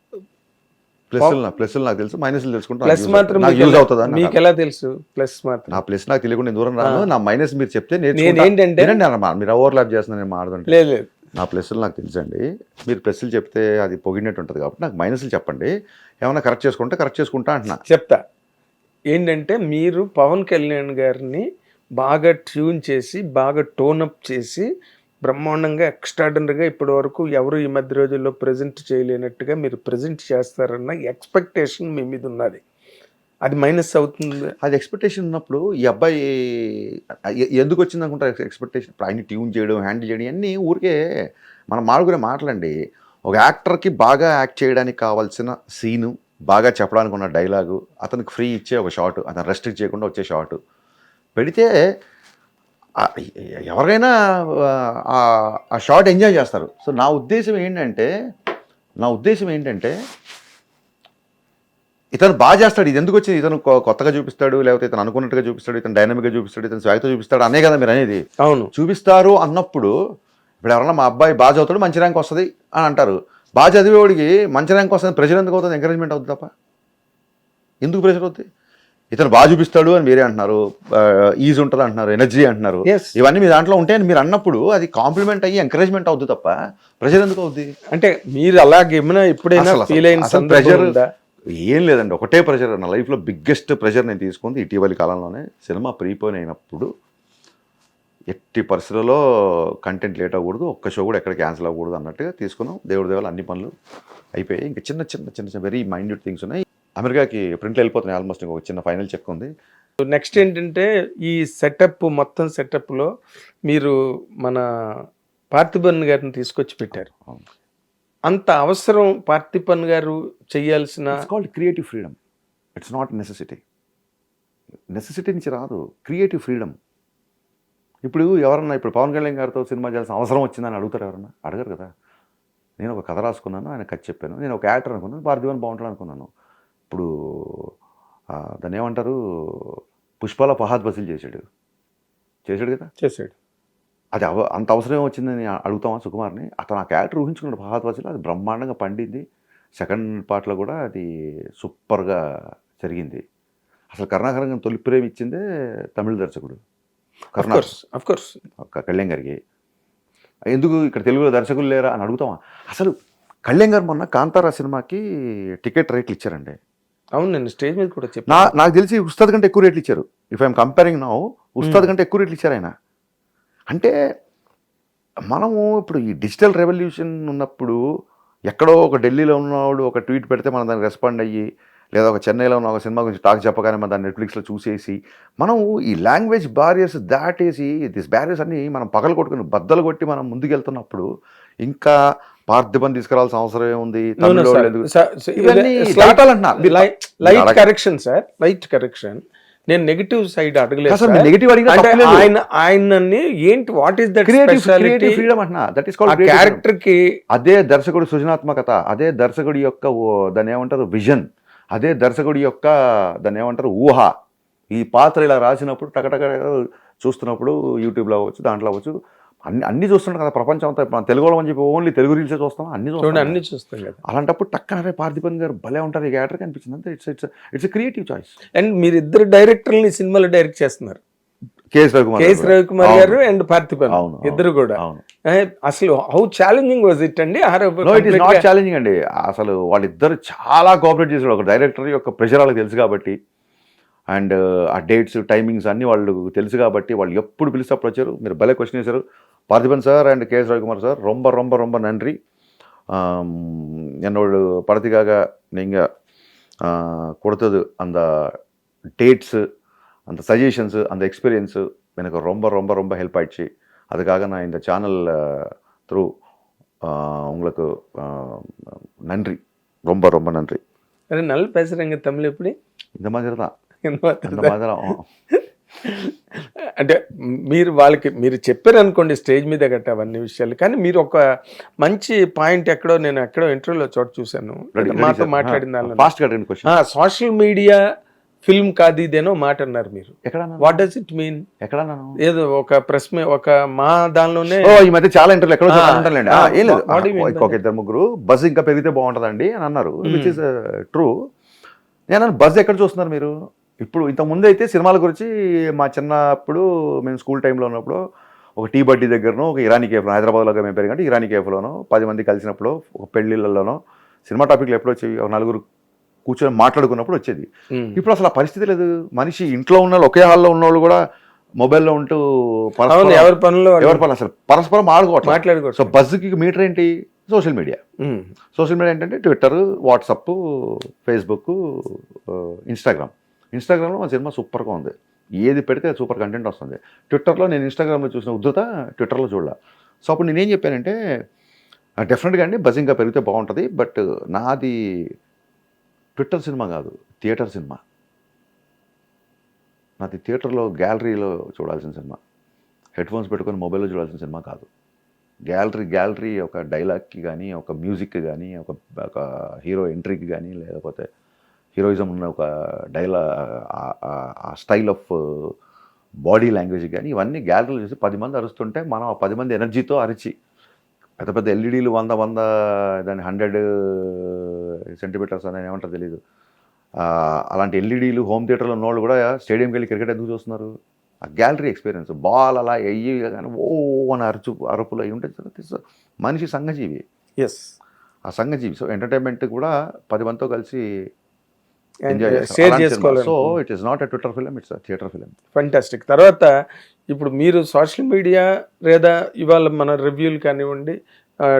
ప్లస్లు నాకు తెలుసు, మైనస్లు ప్లస్ మాత్రం నాకు యూజ్ అవుతుందా? మీకు ఎలా తెలుసు ప్లస్ మాత్రం? నా ప్లస్ నాకు తెలియకుండా నేను దూరం రాను. నా మైనస్ మీరు చెప్తే నేనేంటంటే మీరు ఓవర్లాప్ చేస్తున్నా, నేను మాట్లాడండి. లేదు లేదు, నా ప్లస్లు నాకు తెలుసండి. మీరు ప్లస్లు చెప్తే అది పొగిడినట్టు ఉంటుంది కాబట్టి నాకు మైనస్లు చెప్పండి. ఏమైనా కరెక్ట్ చేసుకుంటా అంటున్నా. చెప్తా. ఏంటంటే మీరు పవన్ కళ్యాణ్ గారిని బాగా ట్యూన్ చేసి బాగా టోనప్ చేసి బ్రహ్మాండంగా ఎక్స్ట్రాడనరీగా ఇప్పటి వరకు ఎవరు ఈ మధ్య రోజుల్లో ప్రజెంట్ చేయలేనట్టుగా మీరు ప్రజెంట్ చేస్తారన్న ఎక్స్పెక్టేషన్ మీ మీద ఉన్నది. అది మైనస్ అవుతుంది. అది ఎక్స్పెక్టేషన్ ఉన్నప్పుడు ఈ అబ్బాయి ఎందుకు వచ్చింది అనుకుంటారు ఎక్స్పెక్టేషన్? ఇప్పుడు ఆయన ట్యూన్ చేయడం, హ్యాండిల్ చేయడం అన్నీ ఊరికే మనం మాడుకునే మాటలండి. ఒక యాక్టర్కి బాగా యాక్ట్ చేయడానికి కావాల్సిన సీను, బాగా చెప్పడానికి ఉన్న డైలాగు, అతనికి ఫ్రీ ఇచ్చే ఒక షాట్, అతను రెస్ట్రిక్ట్ చేయకుండా వచ్చే షాట్ పెడితే ఎవరైనా ఆ షాట్ ఎంజాయ్ చేస్తారు. సో నా ఉద్దేశం ఏంటంటే ఇతను బాగా చేస్తాడు, ఇది ఎందుకు వచ్చింది, ఇతను కొత్తగా చూపిస్తాడు, లేకపోతే ఇతను అనుకున్నట్టుగా చూపిస్తాడు, ఇతను డైనమిక్గా చూపిస్తాడు, ఇతను స్వాగతో చూపిస్తాడు అనే కదా మీరు అనేది. అవును, చూపిస్తారు అన్నప్పుడు ఇప్పుడు ఎవరన్నా మా అబ్బాయి బాగా చదువుతాడు మంచి ర్యాంక్ వస్తుంది అని అంటారు. బాగా చదివేవాడికి మంచి ర్యాంక్ వస్తుంది, ప్రెషర్ ఎందుకు అవుతుంది? ఎంకరేజ్మెంట్ అవుతుంది తప్ప ఎందుకు ప్రెషర్ అవుతుంది? ఇతను బాగా చూపిస్తాడు అని మీరే అంటున్నారు, ఈజ్ ఉంటుంది అంటున్నారు, ఎనర్జీ అంటున్నారు. ఇవన్నీ మీ దాంట్లో ఉంటాయని మీరు అన్నప్పుడు అది కాంప్లిమెంట్ అయ్యి ఎంకరేజ్మెంట్ అవుతుంది తప్ప ప్రెషర్ ఎందుకు అవుద్ది? అంటే మీరు అలాగే ఎప్పుడైనా ఫీల్ అయిన ప్రెషర్ ఏం లేదండి. ఒకటే ప్రెషర్ నా లైఫ్లో బిగ్గెస్ట్ ప్రెషర్ నేను తీసుకుంది ఇటీవలి కాలంలోనే. సినిమా ప్రీపోన్ అయినప్పుడు ఎట్టి పరిస్థితుల్లో కంటెంట్ లేట్ అవ్వకూడదు, ఒక్క షో కూడా ఎక్కడ క్యాన్సిల్ అవ్వకూడదు అన్నట్టుగా తీసుకున్నాం. దేవుడి దేవాలు అన్ని పనులు అయిపోయాయి. ఇంకా చిన్న చిన్న చిన్న చిన్న వెరీ మైన్యూట్ థింగ్స్ ఉన్నాయి. అమెరికాకి ప్రింట్లు వెళ్ళిపోతున్నాయి ఆల్మోస్ట్. ఇంకొక చిన్న ఫైనల్ చెక్ ఉంది. నెక్స్ట్ ఏంటంటే ఈ సెటప్ మొత్తం సెటప్లో మీరు మన పార్థిబన్ గారిని తీసుకొచ్చి పెట్టారు. అంత అవసరం పార్థిబన్ గారు చేయాల్సిన? It's called creative freedom, it's not necessity. Necessity నుంచి రాదు, క్రియేటివ్ ఫ్రీడమ్. ఇప్పుడు ఎవరన్నా ఇప్పుడు పవన్ కళ్యాణ్ గారితో సినిమా చేయాల్సిన అవసరం వచ్చిందని అడుగుతారు ఎవరన్నా? అడగరు కదా. నేను ఒక కథ రాసుకున్నాను, ఆయన కథ చెప్పాను, నేను ఒక యాక్టర్ అనుకున్నాను, పార్థిబన్ బాగుంటాడు అనుకున్నాను. ఇప్పుడు దాన్ని ఏమంటారు, పుష్పాల ఫహాద్ బసిల్ చేశాడు కదా, చేశాడు. అది అంత అవసరం వచ్చిందని అడుగుతామా సుకుమార్ని? అతను ఆ క్యారెక్టర్ ఊహించుకున్నాడు ఫహాద్ బసిల్, అది బ్రహ్మాండంగా పండింది. సెకండ్ పార్ట్లో కూడా అది సూపర్గా జరిగింది. అసలు కరుణాకరంగా తొలి ప్రేమ ఇచ్చిందే తమిళ దర్శకుడు కళ్యాణ్ గారికి. ఎందుకు ఇక్కడ తెలుగులో దర్శకులు లేరా అని అడుగుతామా? అసలు కళ్యాణ్ గారు మొన్న కాంతారా సినిమాకి టికెట్ రేట్లు ఇచ్చారండి. అవును, నేను స్టేజ్ మీద కూడా చెప్పాను. నాకు తెలిసి ఉస్తాద్ కంటే ఎక్కువ రేట్లు ఇచ్చారు. If I'm comparing now, Ustaad కంటే ఎక్కువ రేట్లు ఇచ్చారు ఆయన. అంటే మనము ఇప్పుడు ఈ డిజిటల్ రెవల్యూషన్ ఉన్నప్పుడు ఎక్కడో ఒక ఢిల్లీలో ఉన్నవాడు ఒక ట్వీట్ పెడితే మనం దానికి రెస్పాండ్ అయ్యి, లేదా ఒక చెన్నైలో ఉన్న ఒక సినిమా గురించి టాక్ చెప్పగానే మనం దాన్ని నెట్ఫ్లిక్స్లో చూసేసి మనం ఈ లాంగ్వేజ్ బ్యారియర్స్ దాటేసి దిస్ బ్యారియర్స్ అన్ని మనం పగలు కొట్టుకుని బద్దలు కొట్టి మనం ముందుకెళ్తున్నప్పుడు ఇంకా పార్థిబన్ తీసుకురావాల్సిన అవసరం ఏముంది? Light correction sir, light correction. నేను నెగటివ్ సైడ్ అడగలేదు. ఆయనని ఏంటి, what is that creative freedom అంటున్నా. దట్ ఈస్ కాల్డ్ క్యారెక్టర్ కి. అదే దర్శకుడి సృజనాత్మకత, అదే దర్శకుడి యొక్క దాన్ని ఏమంటారు విజన్, అదే దర్శకుడి యొక్క దాన్ని ఏమంటారు ఊహ. ఈ పాత్ర ఇలా రాసినప్పుడు టకటక చూస్తున్నప్పుడు యూట్యూబ్లో అవ్వచ్చు, దాంట్లో అవ్వచ్చు, అన్ని చూస్తుంటాం కదా ప్రపంచం అంతా. మనం తెలుగు అని చెప్పి ఓన్లీ తెలుగు రీల్సే చూస్తాం, అన్ని చూస్తాం కదా. అలాంటప్పుడు టక్కన పార్థిబన్ గారు భలే ఉంటారు ఈ క్యారెక్టర్ అనిపించింది. అంతే. It's creative choice. అండ్ మీరు ఇద్దరు డైరెక్టర్ని సినిమాలో డైరెక్ట్ కేఎస్ రవికుమార్ గారు అండ్ పార్థిబన్ ఇద్దరు కూడా. అసలు హౌ ఛాలెంజింగ్ వాజ్ ఇట్ అండి? ఇట్ ఈస్ నాట్ ఛాలెంజింగ్ అండి. అసలు వాళ్ళిద్దరు చాలా కోఆపరేట్ చేశారు. ఒక డైరెక్టర్ యొక్క ప్రెషర్ వాళ్ళకి తెలుసు కాబట్టి, అండ్ ఆ డేట్స్ టైమింగ్స్ అన్నీ వాళ్ళకు తెలుసు కాబట్టి వాళ్ళు ఎప్పుడు పిలిస్తే అప్పుడు వచ్చారు. మీరు భలే క్వశ్చన్ చేశారు. Parthiban sir and KS Ravikumar sir ரொம்ப ரொம்ப ரொம்ப நன்றி. என்னோட படத்துக்காக நீங்கள் கொடுத்தது அந்த டேட்ஸு, அந்த சஜஷன்ஸு, அந்த எக்ஸ்பீரியன்ஸு எனக்கு ரொம்ப ரொம்ப ரொம்ப ஹெல்ப் ஆயிடுச்சு. அதுக்காக நான் இந்த சேனல் த்ரூ உங்களுக்கு நன்றி, ரொம்ப ரொம்ப நன்றி. நல்லா பேசுகிறேங்க தமிழ். எப்படி? இந்த மாதிரி தான், இந்த மாதிரி தான். అంటే మీరు వాళ్ళకి మీరు చెప్పారు అనుకోండి స్టేజ్ మీద గట్ట అవన్నీ విషయాలు, కానీ మీరు ఒక మంచి పాయింట్ నేను ఎక్కడో ఇంటర్వ్యూలో చోట చూశాను మాతో మాట్లాడిన దానిలో, సోషల్ మీడియా ఫిల్మ్ కాదు ఇదేనో మాట అన్నారు మీరు. ఎక్కడ వాట్ డస్ ఇట్ మీన్? ఎక్కడ అన్నాను? ఏదో ఒక ఒక మా దానిలోనే ఈ మధ్య చాలా ఇంటర్వ్యూ ఎక్కడో అంటారులేండి. ఏం లేదు, what do you mean by ఒక ఇద్దరు ముగ్గురు బజ్ ఇంకా పెరిగితే బాగుంటుందండి అని అన్నారు, విచ్ ఇస్ ట్రూ. నేను అన్నాను, బజ్ ఎక్కడ చూస్తున్నారు మీరు? ఇప్పుడు ఇంతకుముందు అయితే సినిమాల గురించి మా చిన్నప్పుడు మేము స్కూల్ టైంలో ఉన్నప్పుడు ఒక టీ బడ్డీ దగ్గరనో ఒక ఇరానీ కేఫ్లో, హైదరాబాద్లో మేము పెరిగంటే ఇరానీ కేఫ్లోనో 10 మంది కలిసినప్పుడు ఒక పెళ్ళిళ్ళలోనో సినిమా టాపిక్లు ఎప్పుడు వచ్చేవి, ఒక నలుగురు కూర్చొని మాట్లాడుకున్నప్పుడు వచ్చేది. ఇప్పుడు అసలు ఆ పరిస్థితి లేదు. మనిషి ఇంట్లో ఉన్న ఒకే హాల్లో ఉన్న వాళ్ళు కూడా మొబైల్లో ఉంటూ ఎవరి పనులు అసలు పరస్పరం మాట్లాడుకోవట్లేదు. సో బజ్కి మీటర్ ఏంటి? Social media. సోషల్ మీడియా ఏంటంటే ట్విట్టర్, వాట్సప్, ఫేస్బుక్, ఇన్స్టాగ్రామ్లో మన సినిమా సూపర్గా ఉంది, ఏది పెడితే సూపర్ కంటెంట్ వస్తుంది. ట్విట్టర్లో నేను ఇన్స్టాగ్రామ్లో చూసిన ఉద్ధృత ట్విట్టర్లో చూడాల. సో అప్పుడు నేనేం చెప్పానంటే డెఫినెట్గా అండి బజ్ ఇంకా పెరిగితే బాగుంటుంది, బట్ నాది ట్విట్టర్ సినిమా కాదు, థియేటర్ సినిమా. నాది థియేటర్లో గ్యాలరీలో చూడాల్సిన సినిమా, హెడ్ ఫోన్స్ పెట్టుకొని మొబైల్లో చూడాల్సిన సినిమా కాదు. గ్యాలరీ ఒక డైలాగ్కి కానీ, ఒక మ్యూజిక్కి కానీ, ఒక హీరో ఎంట్రీకి కానీ, లేకపోతే హీరోయిజం ఉన్న ఒక ఆ స్టైల్ ఆఫ్ బాడీ లాంగ్వేజ్ కానీ, ఇవన్నీ గ్యాలరీలో చూసి 10 మంది అరుస్తుంటే మనం ఆ 10 మంది ఎనర్జీతో అరిచి, పెద్ద పెద్ద ఎల్ఈడీలు 100 దాని 100 సెంటీమీటర్స్ అని ఏమంటారు తెలీదు, అలాంటి ఎల్ఈడీలు హోమ్ థియేటర్లో ఉన్నవాళ్ళు కూడా స్టేడియంకి వెళ్ళి క్రికెట్ ఎందుకు చూస్తున్నారు? ఆ గ్యాలరీ ఎక్స్పీరియన్స్, బాల్ అలా అయ్యి కానీ ఓ అని అరుపులు అయ్యి ఉంటే మనిషి సంఘజీవి. ఎస్, ఆ సంఘజీవి. సో ఎంటర్టైన్మెంట్ కూడా 10 మందితో కలిసి షేర్ చేసుకోవాలి. So it is not a Twitter film, it's theatre film. Fantastic. తర్వాత ఇప్పుడు మీరు సోషల్ మీడియా లేదా ఇవాళ మన రివ్యూలు కానివ్వండి,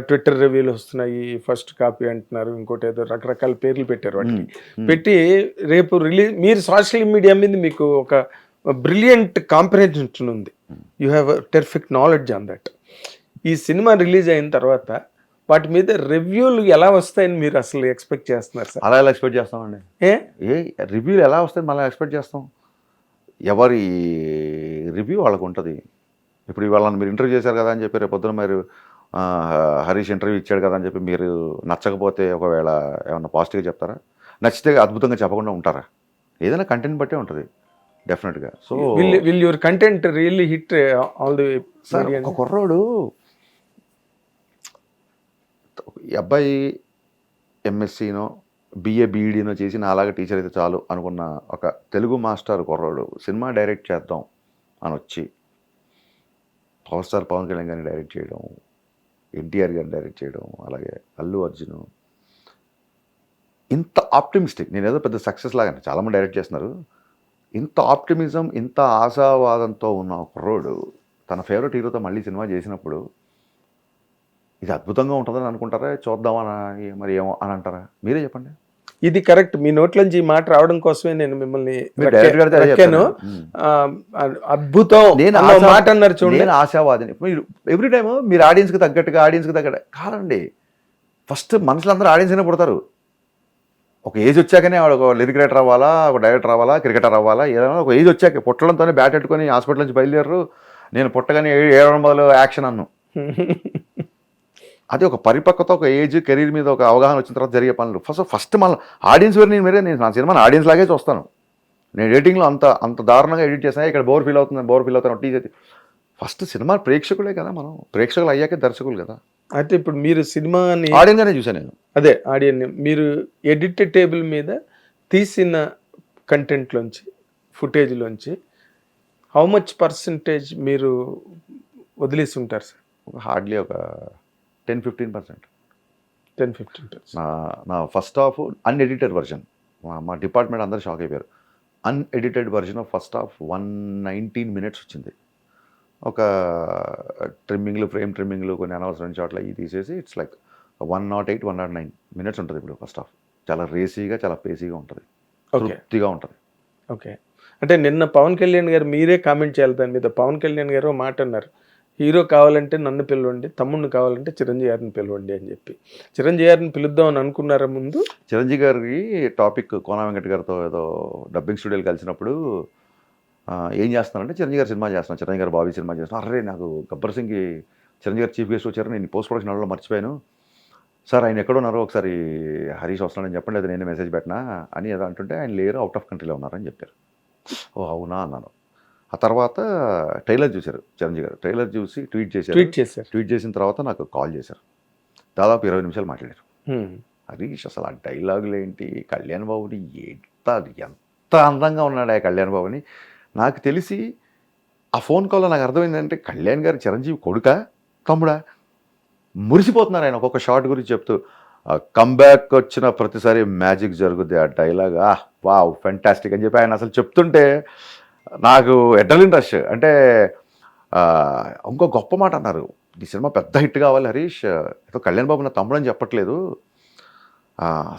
ట్విట్టర్ రివ్యూలు వస్తున్నాయి, ఫస్ట్ కాపీ అంటున్నారు, ఇంకోటి ఏదో రకరకాల పేర్లు పెట్టారు వాటికి. పెట్టి రేపు రిలీజ్, మీరు సోషల్ మీడియా మీద మీకు ఒక బ్రిలియంట్ కాంప్రహెన్షన్ ఉంది, you have perfect knowledge on that. ఈ సినిమా రిలీజ్ అయిన తర్వాత వాటి మీద రివ్యూలు ఎలా వస్తాయని మీరు అసలు ఎక్స్పెక్ట్ చేస్తున్నారు సార్? అలా ఎలా ఎక్స్పెక్ట్ చేస్తామండి? రివ్యూలు ఎలా వస్తాయని మళ్ళీ ఎక్స్పెక్ట్ చేస్తాం? ఎవరి రివ్యూ వాళ్ళకు ఉంటుంది. ఇప్పుడు ఇవాళ మీరు ఇంటర్వ్యూ చేశారు కదా అని చెప్పి రేపు పొద్దున మీరు హరీష్ ఇంటర్వ్యూ ఇచ్చాడు కదా అని చెప్పి మీరు నచ్చకపోతే ఒకవేళ ఏమన్నా పాజిటివ్గా చెప్తారా? నచ్చితే అద్భుతంగా చెప్పకుండా ఉంటారా? ఏదైనా కంటెంట్ బట్టే ఉంటుంది డెఫినెట్గా. So will your content really hit all the. ఒక కుర్రోడు, ఈ అబ్బాయి ఎంఎస్సీనో బిఏ బీఈడీనో చేసి నా అలాగే టీచర్ అయితే చాలు అనుకున్న ఒక తెలుగు మాస్టర్ కుర్రోడు సినిమా డైరెక్ట్ చేద్దాం అని వచ్చి పవర్ స్టార్ పవన్ కళ్యాణ్ గారిని డైరెక్ట్ చేయడం, ఎన్టీఆర్ గారిని డైరెక్ట్ చేయడం, అలాగే అల్లు అర్జున్, ఇంత ఆప్టిమిస్టిక్, నేను ఏదో పెద్ద సక్సెస్ లాగానే చాలామంది డైరెక్ట్ చేస్తున్నారు, ఇంత ఆప్టిమిజం, ఇంత ఆశావాదంతో ఉన్న కుర్రోడు తన ఫేవరెట్ హీరోతో మళ్ళీ సినిమా చేసినప్పుడు ఇది అద్భుతంగా ఉంటుందని అనుకుంటారా? చూద్దామని మరి ఏమో అని అంటారా? మీరే చెప్పండి. ఇది కరెక్ట్. మీ నోట్లోంచి ఈ మాట రావడం కోసమే నేను మిమ్మల్ని అద్భుతం మాట అన్నారు చూడండి. నేను ఆశావాదిని. మీరు ఎవ్రీ టైమ్ మీరు ఆడియన్స్కి తగ్గట్టు కాదండి. ఫస్ట్ మనుషులు అందరూ ఆడియన్స్ అయినా పుడతారు. ఒక ఏజ్ వచ్చాకనే వాడు ఒక లిరిక్ రైటర్ అవ్వాలా, ఒక డైరెక్టర్ అవ్వాలా, క్రికెటర్ అవ్వాలా, ఏదైనా ఒక ఏజ్ వచ్చాక పుట్టడంతోనే బ్యాట్ పెట్టుకొని హాస్పిటల్ నుంచి బయలుదేరరు. నేను పుట్టగానే 7 మొదలు యాక్షన్ అన్ను. అది ఒక పరిపక్వత, ఒక ఏజ్, కెరీర్ మీద ఒక అవగాహన వచ్చిన తర్వాత జరిగే పనులు. ఫస్ట్ మళ్ళీ ఆడియన్స్ నేను నా సినిమాని ఆడియన్స్ లాగే చూస్తాను. నేను ఎడిటింగ్లో అంత దారుణంగా ఎడిట్ చేస్తాను, ఇక్కడ బోర్ ఫీల్ అవుతాను టీచర్. ఫస్ట్ సినిమా ప్రేక్షకులే కదా, మనం ప్రేక్షకులు అయ్యాకే దర్శకులు కదా. అయితే ఇప్పుడు మీరు సినిమాని ఆడియన్గానే చూసాను నేను. అదే ఆడియన్, మీరు ఎడిటెడ్ టేబుల్ మీద తీసిన కంటెంట్లోంచి, ఫుటేజ్లోంచి హౌ మచ్ పర్సంటేజ్ మీరు వదిలేసి ఉంటారు సార్? హార్డ్లీ ఒక 10-15%. 10-15%. నా ఫస్ట్ హాఫ్ అన్ఎడిటెడ్ వర్జన్, మా డిపార్ట్మెంట్ అందరూ షాక్ అయిపోయారు. Unedited version of first half 119 minutes వచ్చింది. ఒక ఫ్రేమ్ ట్రిమ్మింగ్లు, కొన్ని అనవసరం చోట్ల ఇవి తీసేసి ఇట్స్ లైక్ 108-109 minutes ఉంటుంది ఇప్పుడు ఫస్ట్ హాఫ్. చాలా రేసీగా, చాలా పేసీగా ఉంటుంది, తృప్తిగా ఉంటుంది. ఓకే. అంటే నిన్న పవన్ కళ్యాణ్ గారు, మీరే కామెంట్ చేయాలి దాని మీద. పవన్ కళ్యాణ్ గారు మాట అన్నారు, హీరో కావాలంటే నన్ను పిలవండి, తమ్ముడిని కావాలంటే చిరంజీవి గారిని పిలవండి అని చెప్పి. చిరంజీవి గారిని పిలుద్దామని అనుకున్నారా ముందు? చిరంజీవి గారికి టాపిక్ కోన వెంకట గారితో ఏదో డబ్బింగ్ స్టూడియోలు కలిసినప్పుడు ఏం చేస్తున్నారంటే చిరంజీవి గారు సినిమా చేస్తున్నాను, చిరంజీవి గారు బాబీ సినిమా చేస్తున్నాను. అరే నాకు గబ్బర్ సింగ్కి చిరంజీవి గారు చీఫ్ గెస్ట్ వచ్చారు, నేను పోస్ట్ ప్రొడక్షన్ హాల్లో మర్చిపోయాను, సార్ ఆయన ఎక్కడున్నారో ఒకసారి హరీష్ వస్తున్నాడని చెప్పండి, లేదా నేనే మెసేజ్ పెట్టినా అని ఏదో అంటుంటే ఆయన లేరు, అవుట్ ఆఫ్ కంట్రీలో ఉన్నారని చెప్పారు. ఓ అవునా అన్నాను. ఆ తర్వాత ట్రైలర్ చూశారు చిరంజీవి గారు, ట్రైలర్ చూసి ట్వీట్ చేశారు. ట్వీట్ చేసిన తర్వాత నాకు కాల్ చేశారు, దాదాపు 20 నిమిషాలు మాట్లాడారు. హరీష్ అసలు ఆ డైలాగులు ఏంటి, కళ్యాణ్ బాబుని ఎంత అందంగా ఉన్నాడు ఆ కళ్యాణ్ బాబుని. నాకు తెలిసి ఆ ఫోన్ కాల్లో నాకు అర్థమైందంటే కళ్యాణ్ గారు చిరంజీవి కొడుకా తమ్ముడా, మురిసిపోతున్నారు ఆయన ఒక్కొక్క షాట్ గురించి చెప్తూ. కంబ్యాక్ వచ్చిన ప్రతిసారి మ్యాజిక్ జరుగుద్ది ఆ డైలాగ్, వావ్ ఫెంటాస్టిక్ అని చెప్పి ఆయన అసలు చెప్తుంటే నాకు అడ్రినలిన్ రష్. అంటే ఇంకో గొప్ప మాట అన్నారు, ఈ సినిమా పెద్ద హిట్ కావాలి హరీష్, ఏదో కళ్యాణ్ బాబు నా తమ్ముడు అని చెప్పట్లేదు,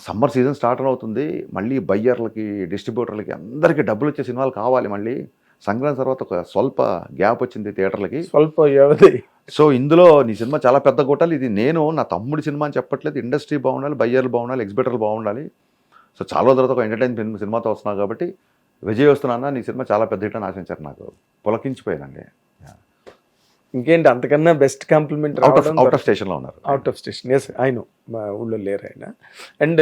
సమ్మర్ సీజన్ స్టార్ట్ అవుతుంది, మళ్ళీ బయ్యర్లకి డిస్ట్రిబ్యూటర్లకి అందరికీ డబ్బులు వచ్చే సినిమాలు కావాలి, మళ్ళీ సంక్రాంతి తర్వాత ఒక స్వల్ప గ్యాప్ వచ్చింది థియేటర్లకి, స్వల్ప వ్యవధి. సో ఇందులో నీ సినిమా చాలా పెద్ద కొట్టాలి, ఇది నేను నా తమ్ముడి సినిమా అని చెప్పట్లేదు, ఇండస్ట్రీ బాగుండాలి, బయ్యర్లు బాగుండాలి, ఎగ్జిబిటర్లు బాగుండాలి, సో చాలా రోజుల తర్వాత ఒక ఎంటర్టైన్ సినిమాతో వస్తున్నావు కాబట్టి విజయ్ వస్తున్నా, నీ సినిమా చాలా పెద్ద హిట్ అని ఆశించారు. నాకు పులకించిపోయానండి. ఇంకేంటి అంతకన్నా బెస్ట్ కాంప్లిమెంట్. అవుట్ ఆఫ్ స్టేషన్లో ఉన్నారు. అవుట్ ఆఫ్ స్టేషన్, ఎస్ ఆయన మా ఊళ్ళో లేరు ఆయన. అండ్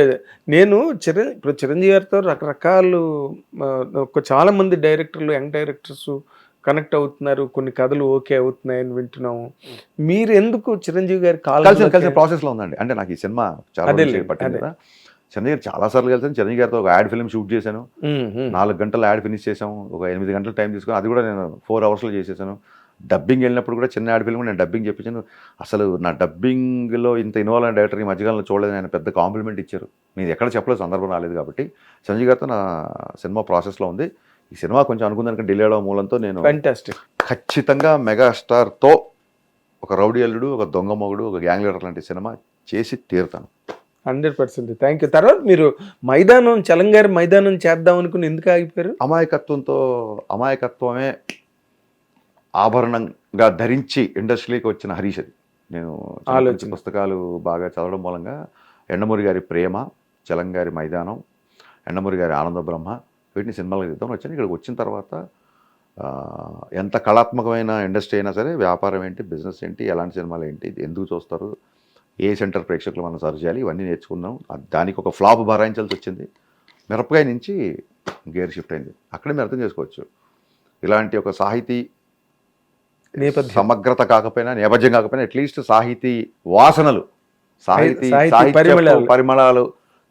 నేను ఇప్పుడు చిరంజీవి గారితో రకరకాలు చాలా మంది డైరెక్టర్లు, యంగ్ డైరెక్టర్స్ కనెక్ట్ అవుతున్నారు, కొన్ని కథలు ఓకే అవుతున్నాయని వింటున్నాము. మీరు ఎందుకు చిరంజీవి గారి కలిసిన ప్రాసెస్లో ఉందండి. అంటే నాకు ఈ సినిమా చాలా పట్టింది కదా, చిరంజీవి గారు చాలాసార్లు కలిసాను. చిరంజీవి గారితో ఒక యాడ్ ఫిల్మ్ షూట్ చేశాను, 4 గంటల యాడ్ ఫినిష్ చేసాము, ఒక 8 గంటల టైం తీసుకొని అది కూడా నేను 4 అవర్స్లో చేసేసాను. డబ్బింగ్ వెళ్ళినప్పుడు కూడా చిన్న యాడ్ ఫిల్మ్ నేను డబ్బింగ్ చెప్పించాను. అసలు నా డబ్బింగ్లో ఇంత ఇన్వాల్వ్ అయిన డైరెక్టర్ ఈ మధ్యకాలంలో చూడలేదు, ఆయన పెద్ద కాంప్లిమెంట్ ఇచ్చారు. నేను ఎక్కడ చెప్పలేదు, సందర్భం రాలేదు కాబట్టి. చిరంజీవి గారితో నా సినిమా ప్రాసెస్లో ఉంది. ఈ సినిమా కొంచెం అనుకున్నాను డిలే అవడం మూలంతో నేను ఖచ్చితంగా మెగాస్టార్తో ఒక రౌడీ అల్లుడు, ఒక దొంగ మొగుడు, ఒక గ్యాంగ్ లీడర్ లాంటి సినిమా చేసి తీరుతాను. 100%. Thank you. తర్వాత మీరు మైదానం, చలంగారి మైదానం చేద్దాం అనుకుని ఎందుకు ఆగిపోయారు? అమాయకత్వమే ఆభరణంగా ధరించి ఇండస్ట్రీకి వచ్చిన హరీష్ అది. నేను పుస్తకాలు బాగా చదవడం మూలంగా ఎండమూరి గారి ప్రేమ, చలంగారి మైదానం, ఎండమూరి గారి ఆనంద బ్రహ్మ, వీటిని సినిమాలకు తీద్దాం వచ్చాను. ఇక్కడికి వచ్చిన తర్వాత ఎంత కళాత్మకమైన ఇండస్ట్రీ అయినా సరే, వ్యాపారం ఏంటి, బిజినెస్ ఏంటి, ఎలాంటి సినిమాలు ఏంటి, ఎందుకు చూస్తారు, ఏ సెంటర్ ప్రేక్షకులు మనం సర్వ్ చేయాలి, ఇవన్నీ నేర్చుకున్నాం. దానికి ఒక ఫ్లాప్ భరాయించాల్సి వచ్చింది. మిరపకాయ నుంచి గేర్ షిఫ్ట్ అయింది. అక్కడే మీరు అర్థం చేసుకోవచ్చు, ఇలాంటి ఒక సాహితీ సమగ్రత కాకపోయినా, నేపథ్యం కాకపోయినా, అట్లీస్ట్ సాహితీ వాసనలు, సాహితీ పరిమళాలు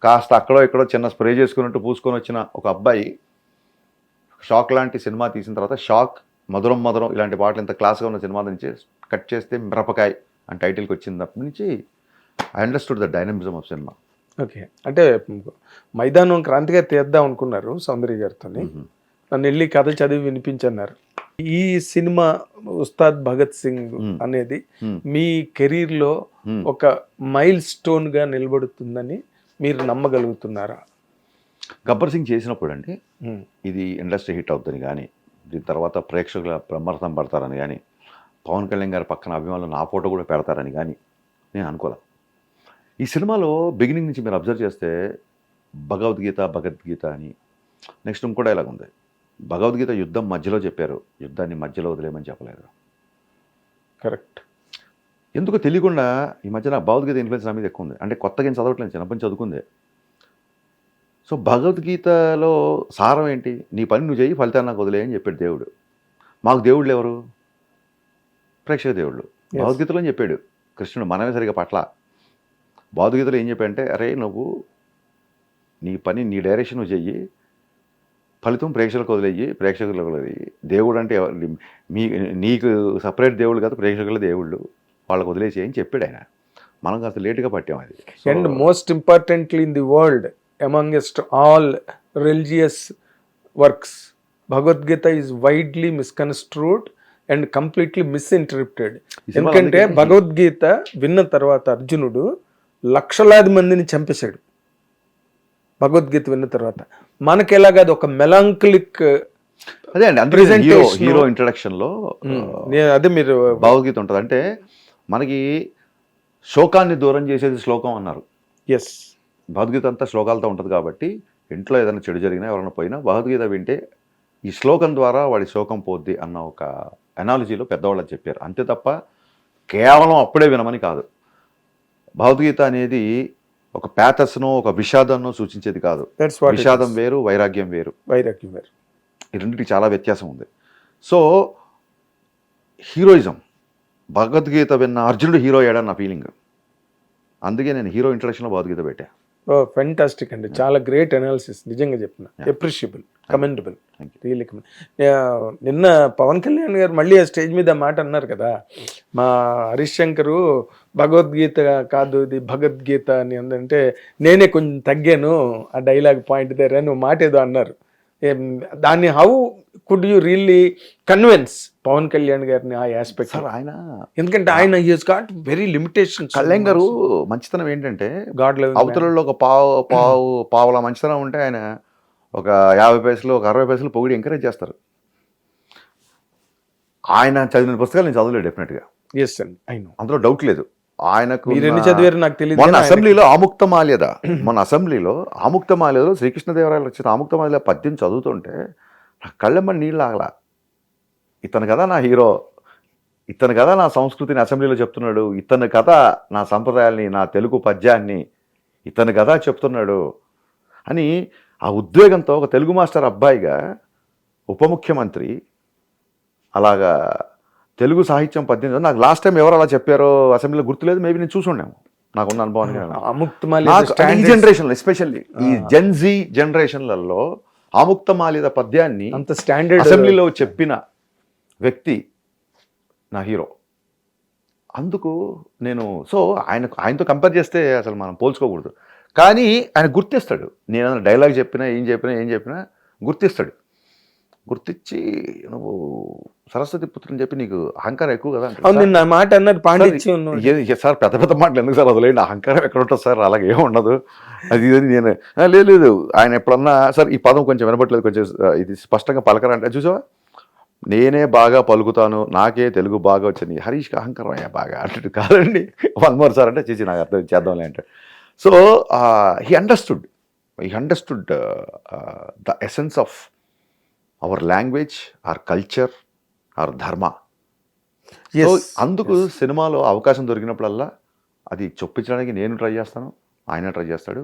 కాస్త అక్కడో ఇక్కడో చిన్న స్ప్రే చేసుకున్నట్టు పూసుకొని వచ్చిన ఒక అబ్బాయి షాక్ లాంటి సినిమా తీసిన తర్వాత, షాక్, మధురం మధురం ఇలాంటి పాటలు ఇంత క్లాస్గా ఉన్న సినిమా నుంచి కట్ చేస్తే మిరపకాయ అని టైటిల్కి వచ్చినప్పటి నుంచి I understood the dynamism of cinema. Okay, అంటే మైదానం క్రాంతిగా తీద్దాం అనుకున్నారు సౌందర్య గారితో, నన్ను వెళ్ళి కథ చదివి వినిపించన్నారు. ఈ సినిమా ఉస్తాద్ భగత్ సింగ్ అనేది మీ కెరీర్లో ఒక మైల్ స్టోన్ గా నిలబడుతుందని మీరు నమ్మగలుగుతున్నారా? గబ్బర్ సింగ్ చేసినప్పుడు అండి, ఇది ఇండస్ట్రీ హిట్ అవుతుందని కానీ, దీని తర్వాత ప్రేక్షకుల బ్రహ్మరథం పడతారని కానీ, పవన్ కళ్యాణ్ గారి పక్కన అభిమానులు నా ఫోటో కూడా పెడతారని కానీ నేను అనుకోలే. ఈ సినిమాలో బిగినింగ్ నుంచి మీరు అబ్జర్వ్ చేస్తే భగవద్గీత అని, నెక్స్ట్ ఇంకో డైలాగ్ ఉంది. భగవద్గీత యుద్ధం మధ్యలో చెప్పారు, యుద్ధాన్ని మధ్యలో వదిలేమని చెప్పలేదు. కరెక్ట్. ఎందుకు తెలియకుండా ఈ మధ్యన భగవద్గీత ఇన్ఫ్లుయెన్స్ నా మీద ఎక్కువ ఉంది. అంటే కొత్తగా ఏం చదవట్లేదు, చిన్నప్పటి నుంచి చదువుకుందే. సో భగవద్గీతలో సారం ఏంటి, నీ పని నువ్వు చేయి, ఫలితాన్ని నాకు వదిలే అని చెప్పాడు దేవుడు. మాకు దేవుళ్ళు ఎవరు? ప్రేక్షక దేవుళ్ళు. భగవద్గీతలో చెప్పాడు కృష్ణుడు, మనమే సరిగా పట్ల. భగవద్గీతలో ఏం చెప్పాడంటే, అరే నువ్వు నీ పని, నీ డైరెక్షన్ నువ్వు చెయ్యి, ఫలితం ప్రేక్షకులకు వదిలేయి. దేవుడు అంటే నీకు సపరేట్ దేవుళ్ళు కాదు, ప్రేక్షకుల దేవుళ్ళు, వాళ్ళకు వదిలేసి అని చెప్పాడు ఆయన. మనం కాస్త లేటుగా పట్టాం అది. And most importantly in the world amongst all religious works, Bhagavad Gita is widely misconstrued and completely misinterpreted. ఎందుకంటే భగవద్గీత విన్న తర్వాత అర్జునుడు లక్షలాది మందిని చంపేశాడు భగవద్గీత విన్న తర్వాత. మనకి ఎలాగది ఒక మెలాంకలిక్, అదే అండి హీరో ఇంట్రడక్షన్ లో అదే మీరు భగవద్గీత ఉంటుంది. అంటే మనకి శోకాన్ని దూరం చేసేది శ్లోకం అన్నారు. ఎస్, భగవద్గీత అంతా శ్లోకాలతో ఉంటుంది కాబట్టి ఇంట్లో ఏదైనా చెడు జరిగినా, ఎవరైనా పోయినా భగవద్గీత వింటే ఈ శ్లోకం ద్వారా వాడి శోకం పోద్ది అన్న ఒక అనాలజీలో పెద్దవాళ్ళు చెప్పారు. అంతే తప్ప కేవలం అప్పుడే వినమని కాదు. భగవద్గీత అనేది ఒక ప్యాథస్నో ఒక విషాదాన్నో సూచించేది కాదు. That's what it విషాదం వేరు, వైరాగ్యం వేరు. వైరాగ్యం వేరు. ఈ రెండింటికి చాలా వ్యత్యాసం ఉంది. సో హీరోయిజం, భగవద్గీత విన్న అర్జునుడు హీరో అయ్యాడని నా ఫీలింగ్. అందుకే నేను హీరో ఇంట్రడక్షన్లో భగవద్గీత పెట్టా. ఓ ఫెంటాస్టిక్ అండి, చాలా గ్రేట్ అనాలిసిస్, నిజంగా చెప్తున్నా. అప్రిషియబుల్, కమెండబుల్, రియల్లీ నిన్న పవన్ కళ్యాణ్ గారు మళ్ళీ ఆ స్టేజ్ మీద మాట అన్నారు కదా, మా హరీష్ శంకరు భగవద్గీత కాదు ఇది భగవద్గీత అని అంటే నేనే కొంచెం తగ్గాను ఆ డైలాగ్ పాయింట్ దగ్గర అని మాట ఏదో అన్నారు. దాన్ని how could you really convince Pavan Kalyan గారిని ఆ ఆస్పెక్ట్? సార్ ఆయన, ఎందుకంటే ఆయన he's got very limitation. Kalyan garu మంచితనం ఏంటంటే, గాడ్ లెవెల్ అవతలలో ఒక పావుల మంచితనం ఉంటే ఆయన ఒక 50 పైసలు, ఒక 60 పైసలు పొగిడి ఎంకరేజ్ చేస్తారు. ఆయన చదివిన పుస్తకాలు నేను చదవలేదు డెఫినెట్గా. ఎస్ అండి, ఐ నో, అందులో డౌట్ లేదు. ఆయనకు మీరు ఎన్ని చదివారు నాకు తెలియదు. మొన్న అసెంబ్లీలో ఆముక్తమాల్యదలో శ్రీకృష్ణదేవరాయలు వచ్చిన ఆముక్తమాల్యద పద్యం చదువుతుంటే నా కళ్ళెమ్మని నీళ్ళు ఆగలా. ఇతను కదా నా హీరో, ఇతను కదా నా సంస్కృతిని అసెంబ్లీలో చెప్తున్నాడు, ఇతను కదా నా సంప్రదాయాల్ని, నా తెలుగు పద్యాన్ని ఇతను కదా చెప్తున్నాడు అని ఆ ఉద్వేగంతో ఒక తెలుగు మాస్టర్ అబ్బాయిగా ఉప ముఖ్యమంత్రి అలాగా తెలుగు సాహిత్యం పద్యం. నాకు లాస్ట్ టైం ఎవరు అలా చెప్పారో అసెంబ్లీలో గుర్తులేదు, మేబీ నేను చూసుండాము, నాకున్న అనుభవాన్ని. ఈ జనరేషన్లో ఎస్పెషల్లీ ఈ జెన్జీ జనరేషన్లలో ఆముక్తమాల్యద పద్యాన్ని అంత స్టాండర్డ్ అసెంబ్లీలో చెప్పిన వ్యక్తి నా హీరో. అందుకు నేను ఆయనతో కంపేర్ చేస్తే అసలు మనం పోల్చుకోకూడదు. కానీ ఆయన గుర్తిస్తాడు, నేను డైలాగ్ చెప్పినా ఏం చెప్పినా గుర్తిస్తాడు. గుర్తించి నువ్వు సరస్వతి పుత్రుని చెప్పి నీకు అహంకారం ఎక్కువ కదా అంటే మాట అన్నారు పాండిత్యం. సార్ పెద్ద పెద్ద మాటలు ఎందుకు సార్ వదిలేండి, అహంకారం ఎక్కడ ఉంటుంది సార్, అలాగే ఏమి ఉండదు అది ఇది. నేను లేదు ఆయన ఎప్పుడన్నా సార్ ఈ పదం కొంచెం వినబట్లేదు, కొంచెం ఇది స్పష్టంగా పలకరంటే చూసావా, నేనే బాగా పలుకుతాను, నాకే తెలుగు బాగా వచ్చింది, హరీష్కి అహంకారం అయ్యా బాగా అంటే కాదండి, 1 more సార్ అంటే చేసి నాకు అర్థం చేద్దాంలే అంటే. So he understood the essence of our language, our culture, our dharma. So అందుకు సినిమాలో అవకాశం దొరికినప్పుడల్లా అది చొప్పించడానికి నేను ట్రై చేస్తాను, ఆయన ట్రై చేస్తాడు.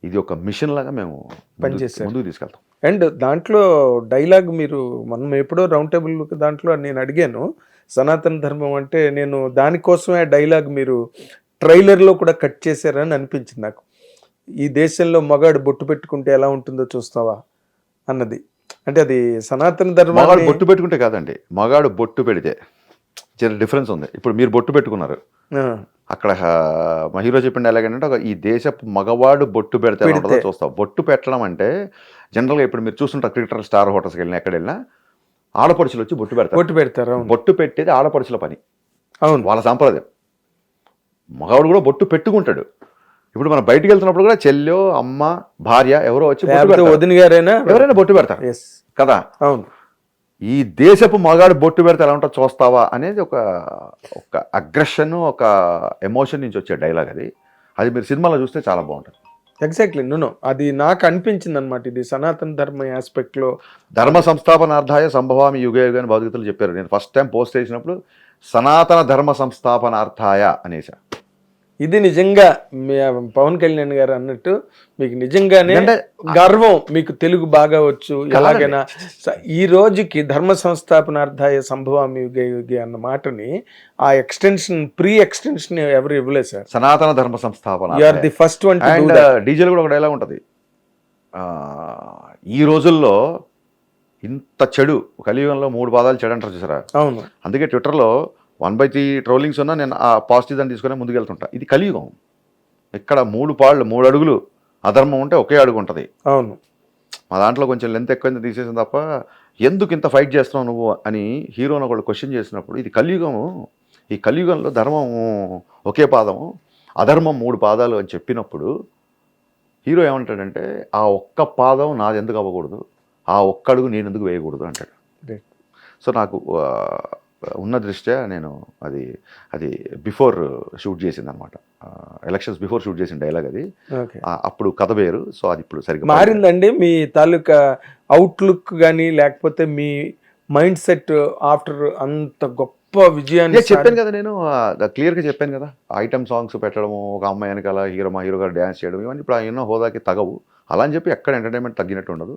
ఇది ఒక మిషన్ లాగా మేము ముందుకు తీసుకెళ్తాం. అండ్ దాంట్లో డైలాగ్ మీరు మనం ఎప్పుడో రౌండ్ టేబుల్ దాంట్లో నేను అడిగాను, సనాతన ధర్మం అంటే నేను దానికోసమే డైలాగ్ మీరు ట్రైలర్లో కూడా కట్ చేశారని అనిపించింది నాకు. ఈ దేశంలో మగాడు బొట్టు పెట్టుకుంటే ఎలా ఉంటుందో చూస్తావా అన్నది. అంటే అది సనాతన ధర్మం. మగాడు బొట్టు పెట్టుకుంటే కాదండి, మగాడు బొట్టు పెడితే చిన్న డిఫరెన్స్ ఉంది. ఇప్పుడు మీరు బొట్టు పెట్టుకున్నారు, అక్కడ మా హీరో చెప్పింది ఎలాగంటే ఈ దేశపు మగవాడు బొట్టు పెడితే ఉంటుందో చూస్తావు. బొట్టు పెట్టడం అంటే జనరల్గా ఇప్పుడు మీరు చూస్తుంటారు క్రికెటర్ స్టార్ హోటల్స్కి వెళ్ళినా ఎక్కడ వెళ్ళినా ఆడపడుచులు వచ్చి బొట్టు పెడతారు. బొట్టు పెట్టేది ఆడపడుచుల పని, అవును, వాళ్ళ సాంప్రదాయం. మగవాడు కూడా బొట్టు పెట్టుకుంటాడు. ఇప్పుడు మనం బయటికి వెళ్తున్నప్పుడు కూడా చెల్లెో, అమ్మ, భార్య ఎవరో వచ్చి వదిన గారైనా ఎవరైనా బొట్టు పెడతారు కదా. అవును, ఈ దేశపు మగాడు బొట్టు పెడితే ఎలా ఉంటా చూస్తావా అనేది ఒక అగ్రెషన్, ఒక ఎమోషన్ నుంచి వచ్చే డైలాగ్. అది మీరు సినిమాలో చూస్తే చాలా బాగుంటుంది. ఎగ్జాక్ట్లీ, నో అది నాకు అనిపించింది అనమాట. ఇది సనాతన ధర్మ ఆస్పెక్ట్ లో ధర్మ సంస్థాపనార్థాయ సంభవామి యుగ యుగ అని భగవద్గీతలు చెప్పారు. నేను ఫస్ట్ టైం పోస్ట్ చేసినప్పుడు సనాతన ధర్మ సంస్థాపనార్థాయ అనేసా. ఇది నిజంగా పవన్ కళ్యాణ్ గారు అన్నట్టు మీకు నిజంగానే గర్వం, మీకు తెలుగు బాగా వచ్చు. ఎలాగైనా ఈ రోజుకి ధర్మ సంస్థాపనార్థాయ సంభవామి యుగే యుగే అన్న మాటని ఆ ఎక్స్టెన్షన్, ప్రీ ఎక్స్టెన్షన్ ఎవరు ఇవ్వలేదు సార్. సనాతన ధర్మ సంస్థాపన, you are the first one. And డీజేలో కూడా ఒక డైలాగ్ ఉంటుంది, ఈ రోజుల్లో ఇంత చెడు, కలియుగంలో 3 పాదాలు చెడు అంటారు చూసారా. అవును, అందుకే ట్విట్టర్లో 1/3 ట్రోలింగ్స్ ఉన్నా నేను ఆ పాజిటివ్ దాన్ని తీసుకునే ముందుకెళ్తుంటా. ఇది కలియుగం, ఇక్కడ 3 అడుగులు అధర్మం ఉంటే ఒకే అడుగు ఉంటుంది. అవును, మా దాంట్లో కొంచెం లెంత్ ఎక్కువ తీసేసింది తప్ప ఎందుకు ఇంత ఫైట్ చేస్తున్నావు నువ్వు అని హీరోని ఒకళ్ళు క్వశ్చన్ చేసినప్పుడు, ఇది కలియుగము, ఈ కలియుగంలో ధర్మం ఒకే పాదము, అధర్మం 3 పాదాలు అని చెప్పినప్పుడు హీరో ఏమంటాడంటే ఆ ఒక్క పాదం నాది ఎందుకు అవ్వకూడదు, ఆ ఒక్క అడుగు నేను ఎందుకు వేయకూడదు అంటాడు. సో నాకు ఉన్న దృష్ట్యా నేను అది బిఫోర్ షూట్ చేసింది అనమాట, ఎలక్షన్స్ బిఫోర్ షూట్ చేసిన డైలాగ్ అది. అప్పుడు కథ వేరు. సో అది ఇప్పుడు సరిగ్గా మారిందండి మీ తాలూకా అవుట్లుక్ కానీ, లేకపోతే మీ మైండ్ సెట్ ఆఫ్టర్ అంత గొప్ప గొప్ప విజయాన్ని చెప్పాను కదా నేను క్లియర్గా చెప్పాను కదా. ఐటమ్ సాంగ్స్ పెట్టడము, ఒక అమ్మాయి వెనకాల హీరో గారు డ్యాన్స్ చేయడం, ఇవన్నీ ఇప్పుడు ఆయన హోదాకి తగవు. అలా అని చెప్పి ఎక్కడ ఎంటర్టైన్మెంట్ తగ్గినట్టు ఉండదు.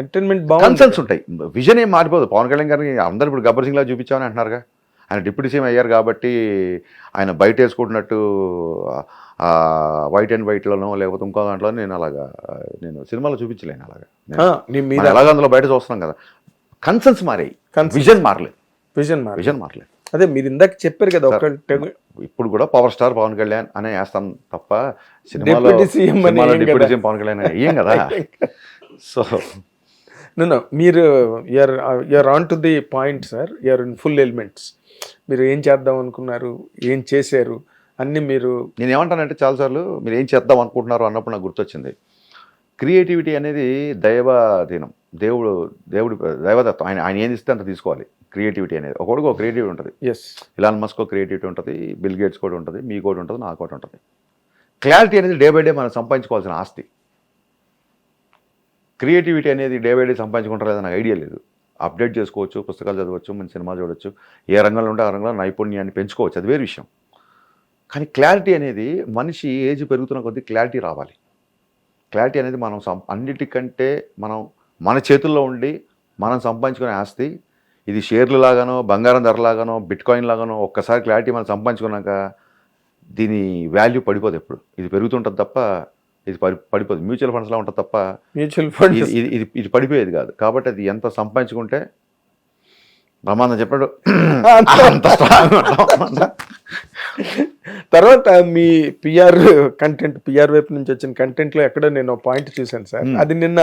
ఎంటర్టైన్మెంట్ కన్సర్న్స్ ఉంటాయి, విజన్ ఏం మారిపోదు. పవన్ కళ్యాణ్ గారిని అందరూ ఇప్పుడు గబ్బర్ సింగ్ లా చూపించామని అంటున్నారుగా. ఆయన డిప్యూటీ సీఎం అయ్యారు కాబట్టి ఆయన బయట వేసుకుంటున్నట్టు వైట్ అండ్ వైట్లోనో లేకపోతే ఇంకో దాంట్లో నేను సినిమాలో చూపించలేను అలాగా. మనం ఎలాగ అందులో బయట చూస్తున్నాం కదా. కన్సర్న్స్ మారాయి, విజన్ మారలేదు. విజన్ మారలేదు. అదే మీరు ఇందాక చెప్పారు కదా, ఇప్పుడు కూడా పవర్ స్టార్ పవన్ కళ్యాణ్ అనే వేస్తాం తప్ప సినిమాలో డిప్యూటీ సీఎం పవన్ కళ్యాణ్ ఏం కదా. సో మీరు you're on to the point sir. You're in full elements. మీరు ఏం చేద్దాం అనుకున్నారు, ఏం చేశారు అన్ని మీరు. నేను ఏమంటానంటే చాలాసార్లు మీరు ఏం చేద్దాం అనుకుంటున్నారు అన్నప్పుడు నాకు గుర్తొచ్చింది, క్రియేటివిటీ అనేది దైవాధీనం, దేవుడి దైవదత్వం. ఆయన ఏం ఇస్తే అంత తీసుకోవాలి. క్రియేటివిటీ అనేది ఒకటికి క్రియేటివిటీ ఉంటుంది. ఇలాన్ మస్క్ క్రియేటివిటీ ఉంటుంది, బిల్ గేట్స్ కూడా ఉంటుంది, మీ కూడా ఉంటుంది, నాకు కూడా ఉంటుంది. క్లారిటీ అనేది డే బై డే మనం సంపాదించుకోవాల్సిన ఆస్తి. క్రియేటివిటీ అనేది డే బై డే సంపాదించుకుంటారు లేదని నాకు ఐడియా లేదు. అప్డేట్ చేసుకోవచ్చు, పుస్తకాలు చదవచ్చు, మంచి సినిమా చూడవచ్చు, ఏ రంగంలో ఉంటే ఆ రంగంలో నైపుణ్యాన్ని పెంచుకోవచ్చు, అది వేరే విషయం. కానీ క్లారిటీ అనేది మనిషి ఏజ్ పెరుగుతున్న కొద్దీ క్లారిటీ రావాలి. క్లారిటీ అనేది మనం అన్నిటికంటే మన చేతుల్లో ఉండి మనం సంపాదించుకునే ఆస్తి. ఇది షేర్లు లాగానో, బంగారం ధరలాగానో, బిట్ కాయిన్ లాగానో ఒక్కసారి క్లారిటీ మనం సంపాదించుకున్నాక దీని వాల్యూ పడిపోదు. ఎప్పుడు ఇది పెరుగుతుంటుంది తప్ప ఇది పడిపోదు. మ్యూచువల్ ఫండ్స్లా ఉంటుంది తప్ప మ్యూచువల్ ఫండ్స్ ఇది పడిపోయేది కాదు. కాబట్టి అది ఎంత సంపాదించుకుంటే బ్రహ్మాండం చెప్పాడు. తర్వాత మీ పిఆర్ వైపు నుంచి వచ్చిన కంటెంట్లో ఎక్కడో నేను పాయింట్ చూశాను సార్. అది నిన్న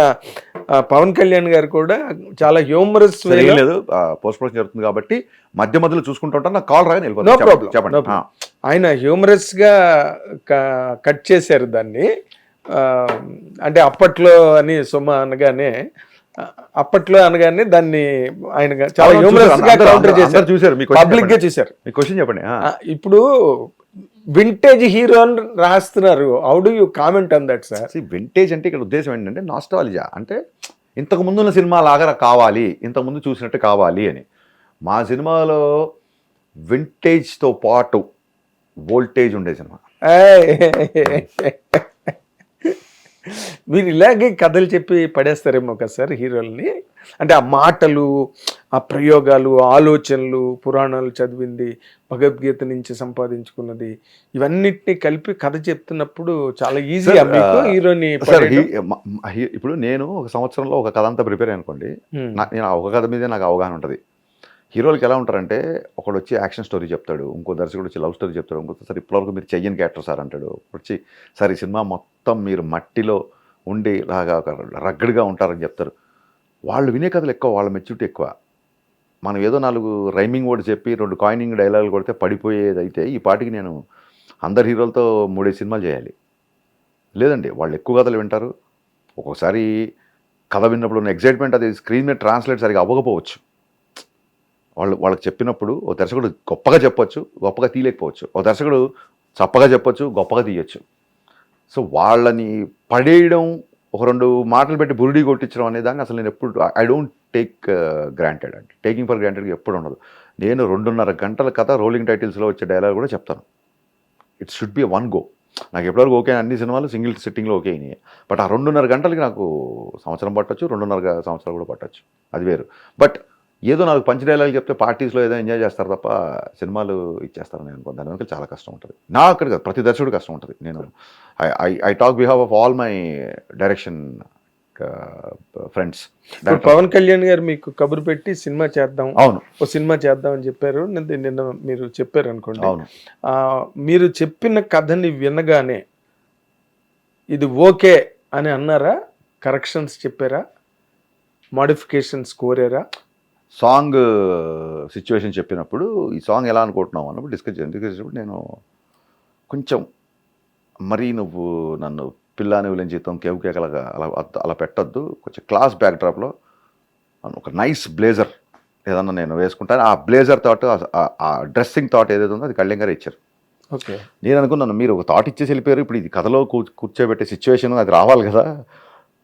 పవన్ కళ్యాణ్ గారు కూడా చాలా హ్యూమరస్ లేదు, పోస్ట్ ప్రొడక్షన్ జరుగుతుంది కాబట్టి మధ్య మధ్యలో చూసుకుంటూ ఉంటాను. నాకు కాల్ రాగానే నో ప్రాబ్లం చెప్పండి. ఆయన హ్యూమరస్ గా కట్ చేశారు దాన్ని. అంటే అప్పట్లో అనగానే దాన్ని ఆయన చాలా హ్యూమరస్ గా కౌంటర్ చేశారు. చూసారు, పబ్లిక్ గా చూశారు. మీ క్వశ్చన్ చెప్పండి. ఇప్పుడు వింటేజ్ హీరో అని రాస్తున్నారు. How do you comment on that sir? Vintage అంటే ఇక్కడ ఉద్దేశం ఏంటంటే నాస్టాలజియా, అంటే ఇంతకు ముందున్న సినిమా లాగా కావాలి, ఇంతకుముందు చూసినట్టు కావాలి అని. మా సినిమాలో వింటేజ్తో పాటు వోల్టేజ్ ఉండే సినిమా. మీరు ఇలాగే కథలు చెప్పి పడేస్తారేమో కదా సార్ హీరోల్ని. అంటే ఆ మాటలు, ఆ ప్రయోగాలు, ఆలోచనలు, పురాణాలు చదివింది, భగవద్గీత నుంచి సంపాదించుకున్నది, ఇవన్నిటిని కలిపి కథ చెప్తున్నప్పుడు చాలా ఈజీ మీకు హీరోని. ఇప్పుడు నేను ఒక సంవత్సరంలో ఒక కథ అంతా ప్రిపేర్ అనుకోండి, నేను ఒక కథ మీదే నాకు అవగాహన ఉంటుంది. హీరోలకి ఎలా ఉంటారంటే, ఒకడు వచ్చి యాక్షన్ స్టోరీ చెప్తాడు, ఇంకో దర్శకుడు వచ్చి లవ్ స్టోరీ చెప్తాడు, ఇంకొక సార్ ఇప్పటివరకు మీరు చెయ్యని క్యారెక్టర్ సార్ అంటాడు. వచ్చి సార్ ఈ సినిమా మొత్తం మీరు మట్టిలో ఉండి లాగా ఒక రగ్గడిగా ఉంటారని చెప్తారు. వాళ్ళు వినే కథలు ఎక్కువ, వాళ్ళ మెచ్యూరిటీ ఎక్కువ. మనం ఏదో 4 రైమింగ్ వర్డ్ చెప్పి 2 కాయినింగ్ డైలాగులు కొడితే పడిపోయేది అయితే ఈ పాటికి నేను అందరు హీరోలతో 3 సినిమాలు చేయాలి. లేదండి, వాళ్ళు ఎక్కువ కథలు వింటారు. ఒక్కొక్కసారి కథ విన్నప్పుడు ఉన్న ఎగ్జైట్మెంట్ అది స్క్రీన్ మీద ట్రాన్స్లేట్ సరిగా అవ్వకపోవచ్చు. వాళ్ళకి చెప్పినప్పుడు ఓ దర్శకుడు గొప్పగా చెప్పొచ్చు, గొప్పగా తీయలేకపోవచ్చు. ఓ దర్శకుడు చప్పగా చెప్పొచ్చు, గొప్పగా తీయచ్చు. సో వాళ్ళని పడేయడం, ఒక 2 మాటలు పెట్టి బురుడి కొట్టించడం అనే దాన్ని అసలు నేను ఎప్పుడు ఐ డోంట్ టేక్ గ్రాంటెడ్. అంటే టేకింగ్ ఫర్ గ్రాంటెడ్ ఎప్పుడు ఉండదు. నేను 2.5 గంటల కథ రోలింగ్ టైటిల్స్లో వచ్చే డైలాగ్ కూడా చెప్తాను. It should be one go. నాకు ఎప్పటివరకు ఓకే, అన్ని సినిమాలు సింగిల్ సిట్టింగ్లో ఓకే అయినాయి. బట్ ఆ 2.5 గంటలకి నాకు సంవత్సరం పట్టచ్చు, 2.5 సంవత్సరాలు కూడా పట్టచ్చు, అది వేరు. బట్ ఏదో నాకు పంచ్ డైలాగ్ చెప్తే పార్టీస్లో ఏదో ఎంజాయ్ చేస్తారు తప్ప సినిమాలు ఇచ్చేస్తారు నేను అనుకో. దాని వెనక చాలా కష్టం ఉంటుంది. నా అక్కడ కాదు, ప్రతి దర్శకుడు కష్టం ఉంటుంది. నేను I talk behalf of all my direction friends. Pavan Kalyan garu మీకు కబురు పెట్టి సినిమా చేద్దాం, అవును ఓ సినిమా చేద్దాం అని చెప్పారు. నిన్న మీరు చెప్పారు అనుకోండి. అవును, మీరు చెప్పిన కథని వినగానే ఇది ఓకే అని అన్నారా? కరెక్షన్స్ చెప్పారా? మోడిఫికేషన్స్ కోరారా? సాంగ్ సిచ్యువేషన్ చెప్పినప్పుడు ఈ సాంగ్ ఎలా అనుకుంటున్నావు అన్నప్పుడు డిస్కస్ చేసినప్పుడు నేను కొంచెం మరీ నువ్వు నన్ను పిల్లాని విలంచితం కేవ్ కేకలాగా అలా పెట్టద్దు, కొంచెం క్లాస్ బ్యాక్డ్రాప్లో ఒక నైస్ బ్లేజర్ ఏదన్నా నేను వేసుకుంటాను. ఆ బ్లేజర్ థాట్, ఆ డ్రెస్సింగ్ థాట్ ఏదైతే ఉందో అది కళ్యాణ్ గారు ఇచ్చారు. ఓకే, నేను అనుకున్నాను మీరు ఒక థాట్ ఇచ్చేసి వెళ్ళిపోయారు, ఇప్పుడు ఇది కథలో కూర్చోబెట్టే సిచ్యువేషన్ అది రావాలి కదా.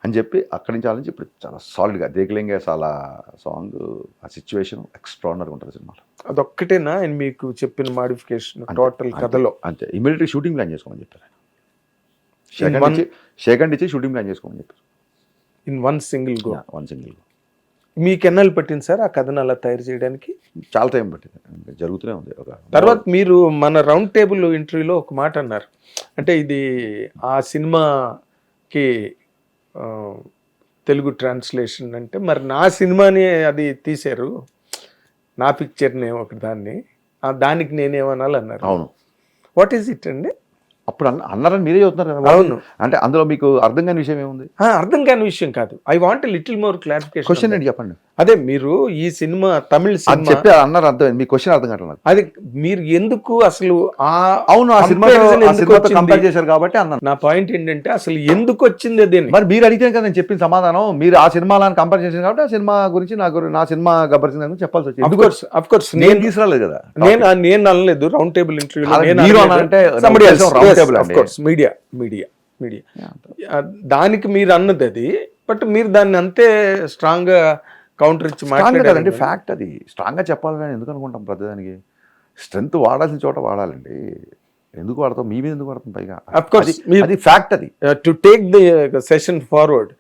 అని చెప్పి అక్కడి నుంచి ఆలోచించి ఇప్పుడు చాలా సాలిడ్గా దేకలింగే చాలా సాంగ్ ఆ సిచ్యువేషన్ ఎక్స్ట్రాడినరీగా ఉంటుంది సినిమాలో. అదొక్కటేనా ఆయన మీకు చెప్పిన మాడిఫికేషన్ టోటల్ కథలో? అంతే. ఇమీడియట్గా షూటింగ్ ప్లాన్ చేసుకోమని చెప్పారు ఆయన. సెకండ్ ఇచ్చి షూటింగ్ ప్లాన్ చేసుకోమని చెప్పారు. In one single go. One single go. మీకు ఎన్నాళ్ళు పట్టింది సార్ ఆ కథను అలా తయారు చేయడానికి? చాలా టైం పట్టింది, ఇంకా జరుగుతూనే ఉంది. ఒక తర్వాత మీరు మన రౌండ్ టేబుల్ ఇంటర్వ్యూలో ఒక మాట అన్నారు, అంటే ఇది ఆ సినిమాకి తెలుగు ట్రాన్స్లేషన్ అంటే మరి నా సినిమాని అది తీశారు, నా పిక్చర్ని ఒక దాన్ని, దానికి నేనేమనాలి అన్నారు. అవును. వాట్ ఈజ్ ఇట్ అండి? అప్పుడు అన్నారని మీరే చెప్తున్నారు కదా. అవును. అంటే అందులో మీకు అర్థం కాని విషయం ఏముంది? అర్థం కాని విషయం కాదు. I want little more clarification. Question ఏంటి చెప్పండి. అదే మీరు ఈ సినిమా తమిళ అది సినిమా చెప్పి అన్నారు, అర్థం. మీ క్వశ్చన్ అర్థం కావట్లేదు. అది మీరు ఎందుకు అసలు అవును, ఆ సినిమాతో కంపేర్ చేశారు కాబట్టి అన్నాను. నా పాయింట్ ఏంటంటే అసలు ఎందుకు వచ్చింది అది? మరి మీరు అడిగితే కదా నేను చెప్పిన సమాధానం. మీరు ఆ సినిమాలను కంపేర్ చేశారు కాబట్టి ఆ సినిమా గురించి నా సినిమా గబ్బర్ సింగ్ గురించి చెప్పాల్సి వచ్చింది. అఫ్ కోర్స్ నేను తీసుకురాలేదు కదా. నేను అనలేదు రౌండ్ టేబుల్ ఇంటర్వ్యూలో. మీడియా దానికి మీరు అన్నది అది, బట్ మీరు దాన్ని అంతే స్ట్రాంగ్ గా కౌంటర్ ఇచ్చి మాట్లాడారండి. ఫ్యాక్ట్ అది. స్ట్రాంగ్ గా చెప్పాలి కానీ ఎందుకు అనుకుంటాం ప్రతిదానికి. స్ట్రెంత్ వాడాల్సిన చోట వాడాలండి. ఎందుకు వాడతాం? మీ మీద ఎందుకు వాడతాం? పైగా అది ఫ్యాక్ట్. అది to take the session forward,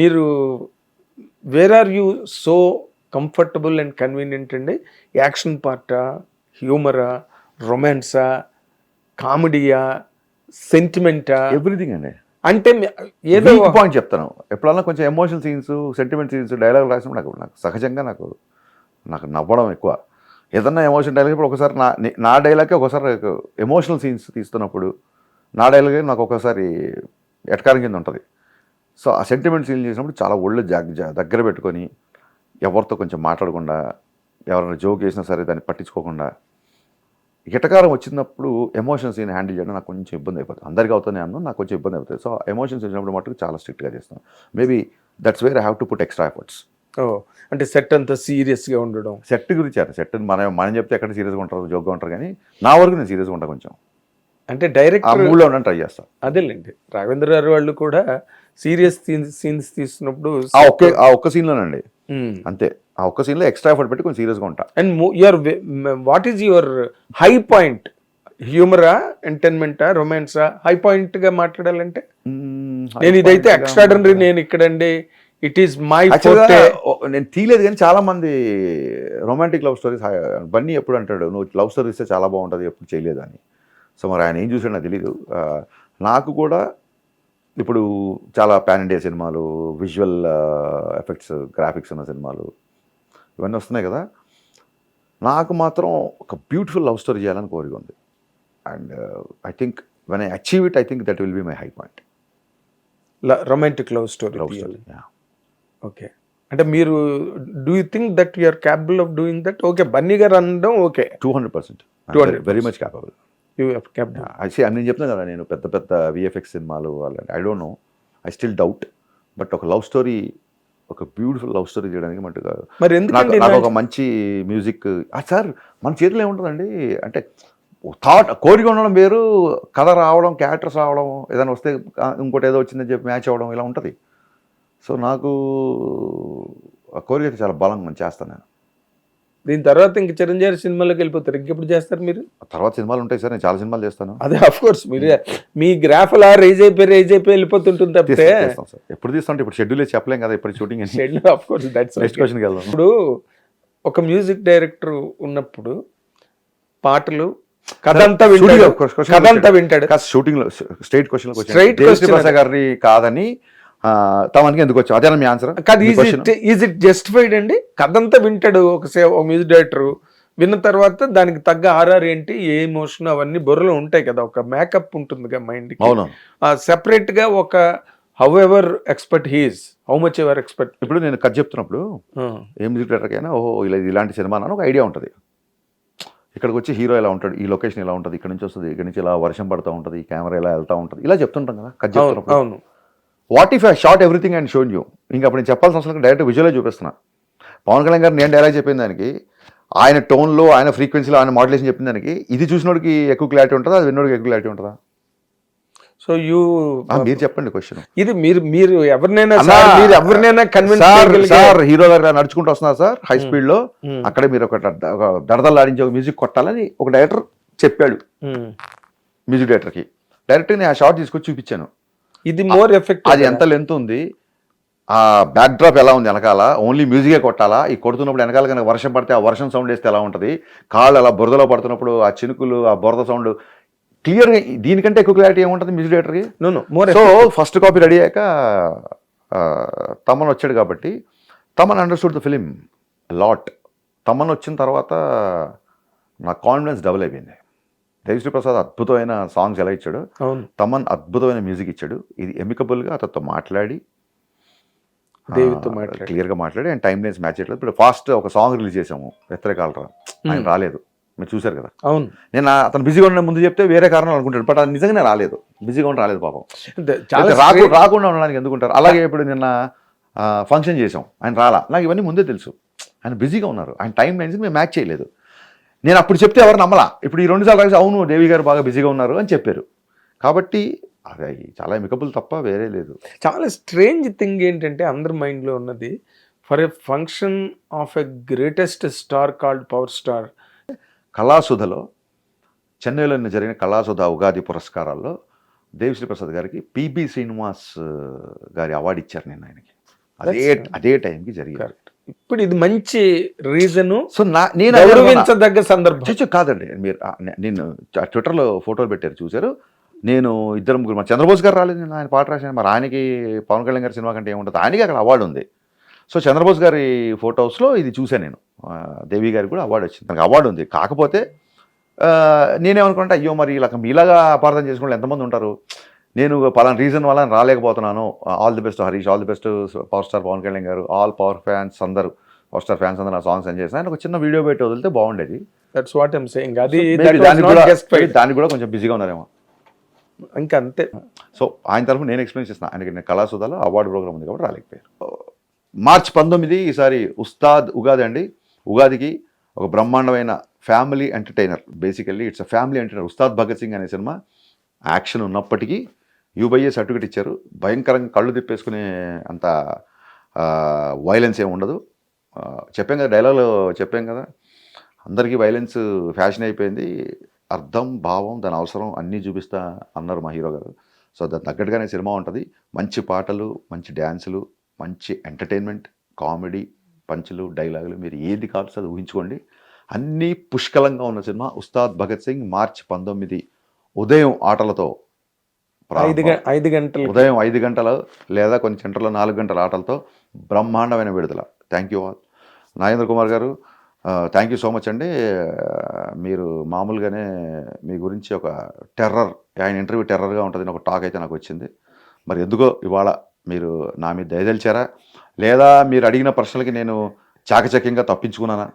మీరు where are you so comfortable and convenient అండి? యాక్షన్ పార్టా, హ్యూమరా, రొమాన్సా, కామెడీయా, సెంటిమెంటా? ఎవ్రీథింగ్ అండి. అంటే ఏదో పాయింట్ చెప్తాను. ఎప్పుడన్నా కొంచెం emotional scenes, sentiment scenes, dialogue రాసినప్పుడు నాకు సహజంగా నాకు నవ్వడం ఎక్కువ. ఏదన్నా ఎమోషన్ డైలాగ్ ఇప్పుడు ఒకసారి నా డైలాగే ఒకసారి ఎమోషనల్ సీన్స్ తీస్తున్నప్పుడు నా డైలాగే నాకు ఒకసారి ఎటకారం కింద ఉంటుంది. సో ఆ సెంటిమెంట్ సీన్ చేసినప్పుడు చాలా ఒళ్ళు దగ్గర పెట్టుకొని ఎవరితో కొంచెం మాట్లాడకుండా, ఎవరైనా జోక్ చేసినా సరే దాన్ని పట్టించుకోకుండా, ఎటకారం వచ్చినప్పుడు ఎమోషన్ సీన్ హ్యాండిల్ చేయడం నాకు కొంచెం ఇబ్బంది అయిపోతుంది. అందరికీ అవుతానే అన్ను, నాకు కొంచెం ఇబ్బంది అవుతుంది. సో ఎమోషన్స్ వచ్చినప్పుడు మటుకు చాలా స్ట్రిక్ట్గా చేస్తాను. Maybe that's where I have to put extra efforts. అంటే సెట్ అంతా సీరియస్గా ఉండడం. సెట్ గురించి సెట్ మనం చెప్తే ఎక్కడ సీరియస్గా ఉంటారు, జోక్గా ఉంటారు, కానీ నా వరకు నేను సీరియస్గా ఉంటాను కొంచెం. అంటే డైరెక్ట్ ఆ మూడ్లో ఉండని ట్రై చేస్తాను. అదేలేండి, రాఘవేంద్ర గారు వాళ్ళు కూడా సీరియస్ సీన్స్ తీస్తున్నప్పుడు ఆ ఒక్క సీన్లోనండి అంతే. ఆ ఒక్క సీన్లో ఎక్స్ట్రా ఎఫర్ట్ పెట్టి కొంచెం సీరియస్గా ఉంటా. And your what is your high point? హ్యూమరా, ఎంటర్టైన్మెంటా, రొమాన్సా? హై పాయింట్ గా మాట్లాడాలంటే నేను ఇదైతే ఎక్స్ట్రాడనరీ, నేను ఇక్కడండి ఇట్ ఈస్ మై ఫోర్టే. నేను తీయలేదు కానీ చాలా మంది రొమాంటిక్ లవ్ స్టోరీస్ బన్నీ ఎప్పుడు అంటాడు, నువ్వు లవ్ స్టోరీ ఇస్తే చాలా బాగుంటుంది, ఎప్పుడు చేయలేదు అని. సో మరి ఆయన ఏం చూసాడు నాకు తెలీదు. నాకు కూడా ఇప్పుడు చాలా పాన్ ఇండియా సినిమాలు, విజువల్ ఎఫెక్ట్స్, గ్రాఫిక్స్ ఉన్న సినిమాలు ఇవన్నీ వస్తున్నాయి కదా. నాకు మాత్రం ఒక బ్యూటిఫుల్ లవ్ స్టోరీ చేయాలని కోరిక ఉంది. And I think when I achieve it, I think that will be my high point. Romantic love story. Okay, అంటే మీరు do you think that you're capable of doing that? Okay, Bunny garu అనడం ఓకే, 200%. Very much capable. నేను చెప్తాను కదా, నేను పెద్ద పెద్ద విఎఫ్ఎక్స్ సినిమాలు I don't know, I still doubt. But ఒక లవ్ స్టోరీ, ఒక బ్యూటిఫుల్ లవ్ స్టోరీ చేయడానికి మటుగా మరి ఎందుకంటే నాకు ఒక మంచి మ్యూజిక్ సార్ మన చేతిలో ఏముంటుందండి. అంటే థాట్, కోరిక ఉండడం వేరు, కథ రావడం, క్యారెక్టర్స్ రావడం, ఏదైనా వస్తే ఇంకోటి ఏదో వచ్చిందని చెప్పి మ్యాచ్ అవ్వడం, ఇలా ఉంటుంది. సో నాకు ఆ కోరిక అయితే చాలా బలంగా చేస్తాను నేను. దీని తర్వాత ఇంక చిరంజీవి సినిమాలోకి వెళ్ళిపోతారు. ఇంకెప్పుడు చేస్తారు మీరు? తర్వాత సినిమాలు ఉంటాయి సార్, నేను చాలా సినిమాలు చేస్తాను. అదే ఆఫ్ కోర్స్, మీరు మీ గ్రాఫ్ అలా రైజ్ అయిపోయి వెళ్ళిపోతుంటుంది తప్పితే ఎప్పుడు తీస్తుంటే ఇప్పుడు షెడ్యూల్ చెప్పలేం కదా, ఇప్పుడు shooting schedule. Of course, that's next క్వశ్చన్కి వెళ్దాం. ఇప్పుడు ఒక మ్యూజిక్ డైరెక్టర్ ఉన్నప్పుడు పాటలు కథ అంతా వింటాడు. షూటింగ్ లో స్ట్రైట్ క్వశ్చన్ గారి కాదని తమనికి ఎందుకు వచ్చావు, అదే మీ ఆన్సర్ కాదు. ఈజ్ ఇట్ జస్టిఫైడ్ అండి? కథంతా వింటాడు ఒక మ్యూజిక్ డైరెక్టర్, విన్న తర్వాత దానికి తగ్గ ఆర్ఆర్ ఏంటి, ఏ ఎమోషన్, అవన్నీ బుర్రలో ఉంటాయి కదా, ఒక మేకప్ ఉంటుంది మైండ్ కి. సెపరేట్ గా ఒక how ever expert he's, how much ever expert. ఇప్పుడు నేను కథ చెప్తున్నప్పుడు ఏ మ్యూజిక్ డైరెక్టర్ అయినా ఓహో ఇలాంటి సినిమా అని ఒక ఐడియా ఉంటుంది. ఇక్కడికి వచ్చి హీరో ఎలా ఉంటాడు, ఈ లొకేషన్ ఎలా ఉంటుంది, ఇక్కడ నుంచి వస్తుంది, ఇక్కడ నుంచి ఇలా వర్షం పడుతూ ఉంటుంది, ఈ కెమెరా ఎలా వెళ్తూ ఉంటుంది, ఇలా చెప్తుంటాం కదా కథ చెప్తున్నప్పుడు. అవును. What if I shot everything and shown you? ఇంకా అప్పుడు నేను చెప్పాల్సిన అవసరం డైరెక్ట్ విజువలే చూపిస్తున్నా. పవన్ కళ్యాణ్ గారు నేను డైలాగ్ చెప్పిన దానికి, ఆయన టోన్లో, ఆయన ఫ్రీక్వెన్సీలో, ఆయన మాడ్యులేషన్ చెప్పిన దానికి ఇది చూసినోడికి ఎక్కువ క్లారిటీ ఉంటుందా, అది విన్నోడికి ఎక్కువ క్లారిటీ ఉంటుందా? సో యూ మీరు చెప్పండి క్వశ్చన్. ఇది మీరు ఎవరినైనా అన్నా, సార్, మీరు ఎవరినైనా కన్విన్స్ సార్ హీరో గారు నడుచుకుంటూ వస్తున్నారు సార్ హై స్పీడ్ లో, అక్కడే మీరు ఒక దడదల్లాడించే ఒక మ్యూజిక్ కొట్టాలని ఒక డైరెక్టర్ చెప్పాడు మ్యూజిక్ డైరెక్టర్ కి. డైరెక్టర్ నేను ఆ షార్ట్ తీసుకొచ్చి చూపించాను. ఇది మోర్ ఎఫెక్ట్. అది ఎంత లెంత్ ఉంది, ఆ బ్యాక్ డ్రాప్ ఎలా ఉంది, వెనకాల ఓన్లీ మ్యూజికే కొట్టాలా, ఈ కొడుతున్నప్పుడు వెనకాల కనుక వర్షం పడితే ఆ వర్షం సౌండ్ వేస్తే ఎలా ఉంటుంది, కాళ్ళు అలా బురదలో పడుతున్నప్పుడు ఆ చినుకులు ఆ బురద సౌండ్ క్లియర్గా, దీనికంటే ఎక్కువ క్లారిటీ ఏముంటుంది మ్యూజిక్ డైరెక్టర్కి. సో ఫస్ట్ కాపీ రెడీ అయ్యాక తమన్ వచ్చాడు కాబట్టి Thaman understood the film lot. Thaman వచ్చిన తర్వాత నా కాన్ఫిడెన్స్ డబుల్ అయిపోయింది. దేవిశ్రీ ప్రసాద్ అద్భుతమైన సాంగ్స్ ఎలా ఇచ్చాడు, తమన్ అద్భుతమైన మ్యూజిక్ ఇచ్చాడు. ఇది ఎమికబుల్గా అతనితో మాట్లాడి క్లియర్గా మాట్లాడి అండ్ టైం లైన్స్ మ్యాచ్ చేయట్లేదు. ఇప్పుడు ఫాస్ట్ ఒక సాంగ్ రిలీజ్ చేసాము వ్యతిరేకాలరా, ఆయన రాలేదు, మీరు చూశారు కదా. అవును, నేను అతను బిజీగా ఉన్న ముందు చెప్తే వేరే కారణాలు అనుకుంటాడు, బట్ అది నిజంగానే రాలేదు, బిజీగా ఉండి రాలేదు పాపం. రాకుండా ఉండడానికి ఎందుకుంటారు. అలాగే ఇప్పుడు నిన్న ఫంక్షన్ చేసాం, ఆయన రాలా, నాకు ఇవన్నీ ముందే తెలుసు, ఆయన బిజీగా ఉన్నారు, ఆయన టైం లైన్స్ మేము మ్యాచ్ చేయలేదు. నేను అప్పుడు చెప్తే ఎవరు నమ్మలా, ఇప్పుడు ఈ 2 సార్లు కలిసి అవును దేవి గారు బాగా బిజీగా ఉన్నారు అని చెప్పారు. కాబట్టి అది చాలా ఎమికబుల్ తప్ప వేరే లేదు. చాలా స్ట్రేంజ్ థింగ్ ఏంటంటే అందరి మైండ్లో ఉన్నది, for a function of a greatest star called power star, కళాసుధలో చెన్నైలో జరిగిన కళాసుధ ఉగాది పురస్కారాల్లో దేవిశ్రీ ప్రసాద్ గారికి పిబి శ్రీనివాస్ గారి అవార్డు ఇచ్చారు నేను ఆయనకి. అదే టైంకి జరిగారు. ఇప్పుడు ఇది మంచి రీజను. సో నేను గౌరవించదగ్గ సందర్భం కాదండి. మీరు నేను ట్విట్టర్లో ఫోటోలు పెట్టారు చూశారు. నేను 2-3 మా చంద్రబోస్ గారు రాలేదు, నేను ఆయన పాట రాశాను. మరి ఆయనకి పవన్ కళ్యాణ్ గారి సినిమా కంటే ఏముంటుంది, ఆయనకి అక్కడ అవార్డు ఉంది. సో చంద్రబోస్ గారి ఫోటోస్లో ఇది చూశాను నేను. దేవి గారికి కూడా అవార్డు వచ్చింది, తనకు అవార్డు ఉంది. కాకపోతే నేనేమనుకుంటే అయ్యో మరి మీలాగా అపార్థం చేసుకుంటే ఎంతమంది ఉంటారు, నేను పలానా రీజన్ వల్ల రాలేకపోతున్నాను. All the best Harish, all the best power star Pawan Kalyan garu, all power fans అందరూ, పవర్ స్టార్ ఫ్యాన్స్ అందరూ నా సాంగ్స్ ఎంజాయ్ చేసిన. ఆయన ఒక చిన్న వీడియో పెట్టి వదిలితే బాగుండేది. That's what I'm saying. అది దానికి కూడా కొంచెం బిజీగా ఉన్నారేమో ఇంకా అంతే. సో ఆయన తరఫున నేను ఎక్స్ప్లెయిన్ చేసిన, ఆయనకి నేను కళాసుధాలో అవార్డు ప్రోగ్రామ్ ఉంది కాబట్టి రాలేకపోయారు. మార్చి 19 ఈసారి ఉస్తాద్ ఉగాది అండి. ఉగాదికి ఒక బ్రహ్మాండమైన family entertainer, basically it's a family entertainer. Ustaad Bhagat Singh అనే సినిమా యాక్షన్ ఉన్నప్పటికీ యూబైఏ సర్టిఫికేట్ ఇచ్చారు. భయంకరంగా కళ్ళు తిప్పేసుకునే అంత వైలెన్స్ ఏమి ఉండదు. చెప్పాం కదా, డైలాగ్లో చెప్పాం కదా, అందరికీ వైలెన్స్ ఫ్యాషన్ అయిపోయింది. అర్థం, భావం, దాని అవసరం అన్నీ చూపిస్తా అన్నారు మా హీరో గారు. సో దాని తగ్గట్టుగానే సినిమా ఉంటుంది. మంచి పాటలు, మంచి డ్యాన్సులు, మంచి ఎంటర్టైన్మెంట్, కామెడీ, పంచులు, డైలాగులు, మీరు ఏది కావాల్సి అది ఊహించుకోండి. అన్నీ పుష్కలంగా ఉన్న సినిమా ఉస్తాద్ భగత్ సింగ్. మార్చి 19 ఉదయం ఆటలతో, 5 గంటలు, ఉదయం 5 గంటలు లేదా కొన్ని సెంటర్లో 4 గంటల ఆటలతో బ్రహ్మాండమైన విడుదల. Thank you all. Nagendra Kumar గారు థ్యాంక్ యూ సో మచ్ అండి. మీరు మామూలుగానే మీ గురించి ఒక టెర్రర్, ఆయన ఇంటర్వ్యూ టెర్రర్గా ఉంటుందని ఒక టాక్ అయితే నాకు వచ్చింది. మరి ఎందుకో ఇవాళ మీరు నా మీద దయదలిచారా, లేదా మీరు అడిగిన ప్రశ్నలకి నేను చాకచక్యంగా తప్పించుకున్నానా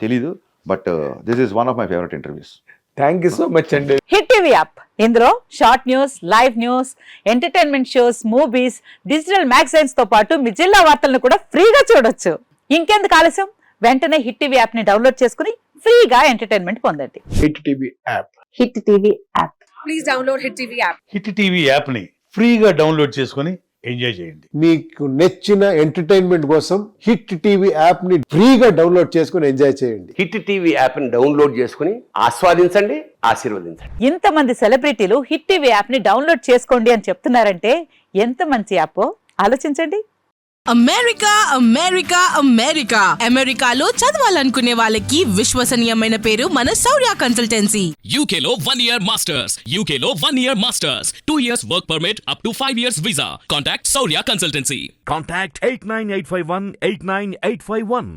తెలీదు. But this is one of my favourite interviews. Thank you so much అండి. హిట్ టీవీ యాప్, ఇందులో short news, live news, entertainment shows, movies, digital magazines తో పాటు మీ జిల్లా వార్తలను కూడా ఫ్రీగా చూడొచ్చు. ఇంకెందుకు ఆలస్యం, వెంటనే హిట్ టీవీ యాప్ ని డౌన్లోడ్ చేసుకుని ఫ్రీగా ఎంటర్టైన్మెంట్ పొందండి. Hit TV app. Hit TV app. Please download hit TV app. Hit TV app ని ఫ్రీగా డౌన్లోడ్ చేసుకుని ఎంజాయ్ చేయండి. మీకు నచ్చిన ఎంటర్టైన్మెంట్ కోసం హిట్ టీవీ యాప్ ని ఫ్రీగా డౌన్లోడ్ చేసుకుని ఎంజాయ్ చేయండి. హిట్ టీవీ యాప్ ని డౌన్లోడ్ చేసుకుని ఆస్వాదించండి, ఆశీర్వదించండి. ఇంతమంది సెలబ్రిటీలు హిట్ టీవీ యాప్ ని డౌన్లోడ్ చేసుకోండి అని చెప్తున్నారంటే ఎంత మంచి యాప్ ఆలోచించండి. అమెరికా అమెరికా అమెరికా అమెరికాలో చదవాలనుకునే వాళ్ళకి విశ్వసనీయమైన పేరు మన శౌర్య కన్సల్టెన్సీ. UK లో 1 year masters, UK లో 1 year masters, 2 years work permit up to 5 years visa. Contact Saurya Consultancy. Contact 89851 89851.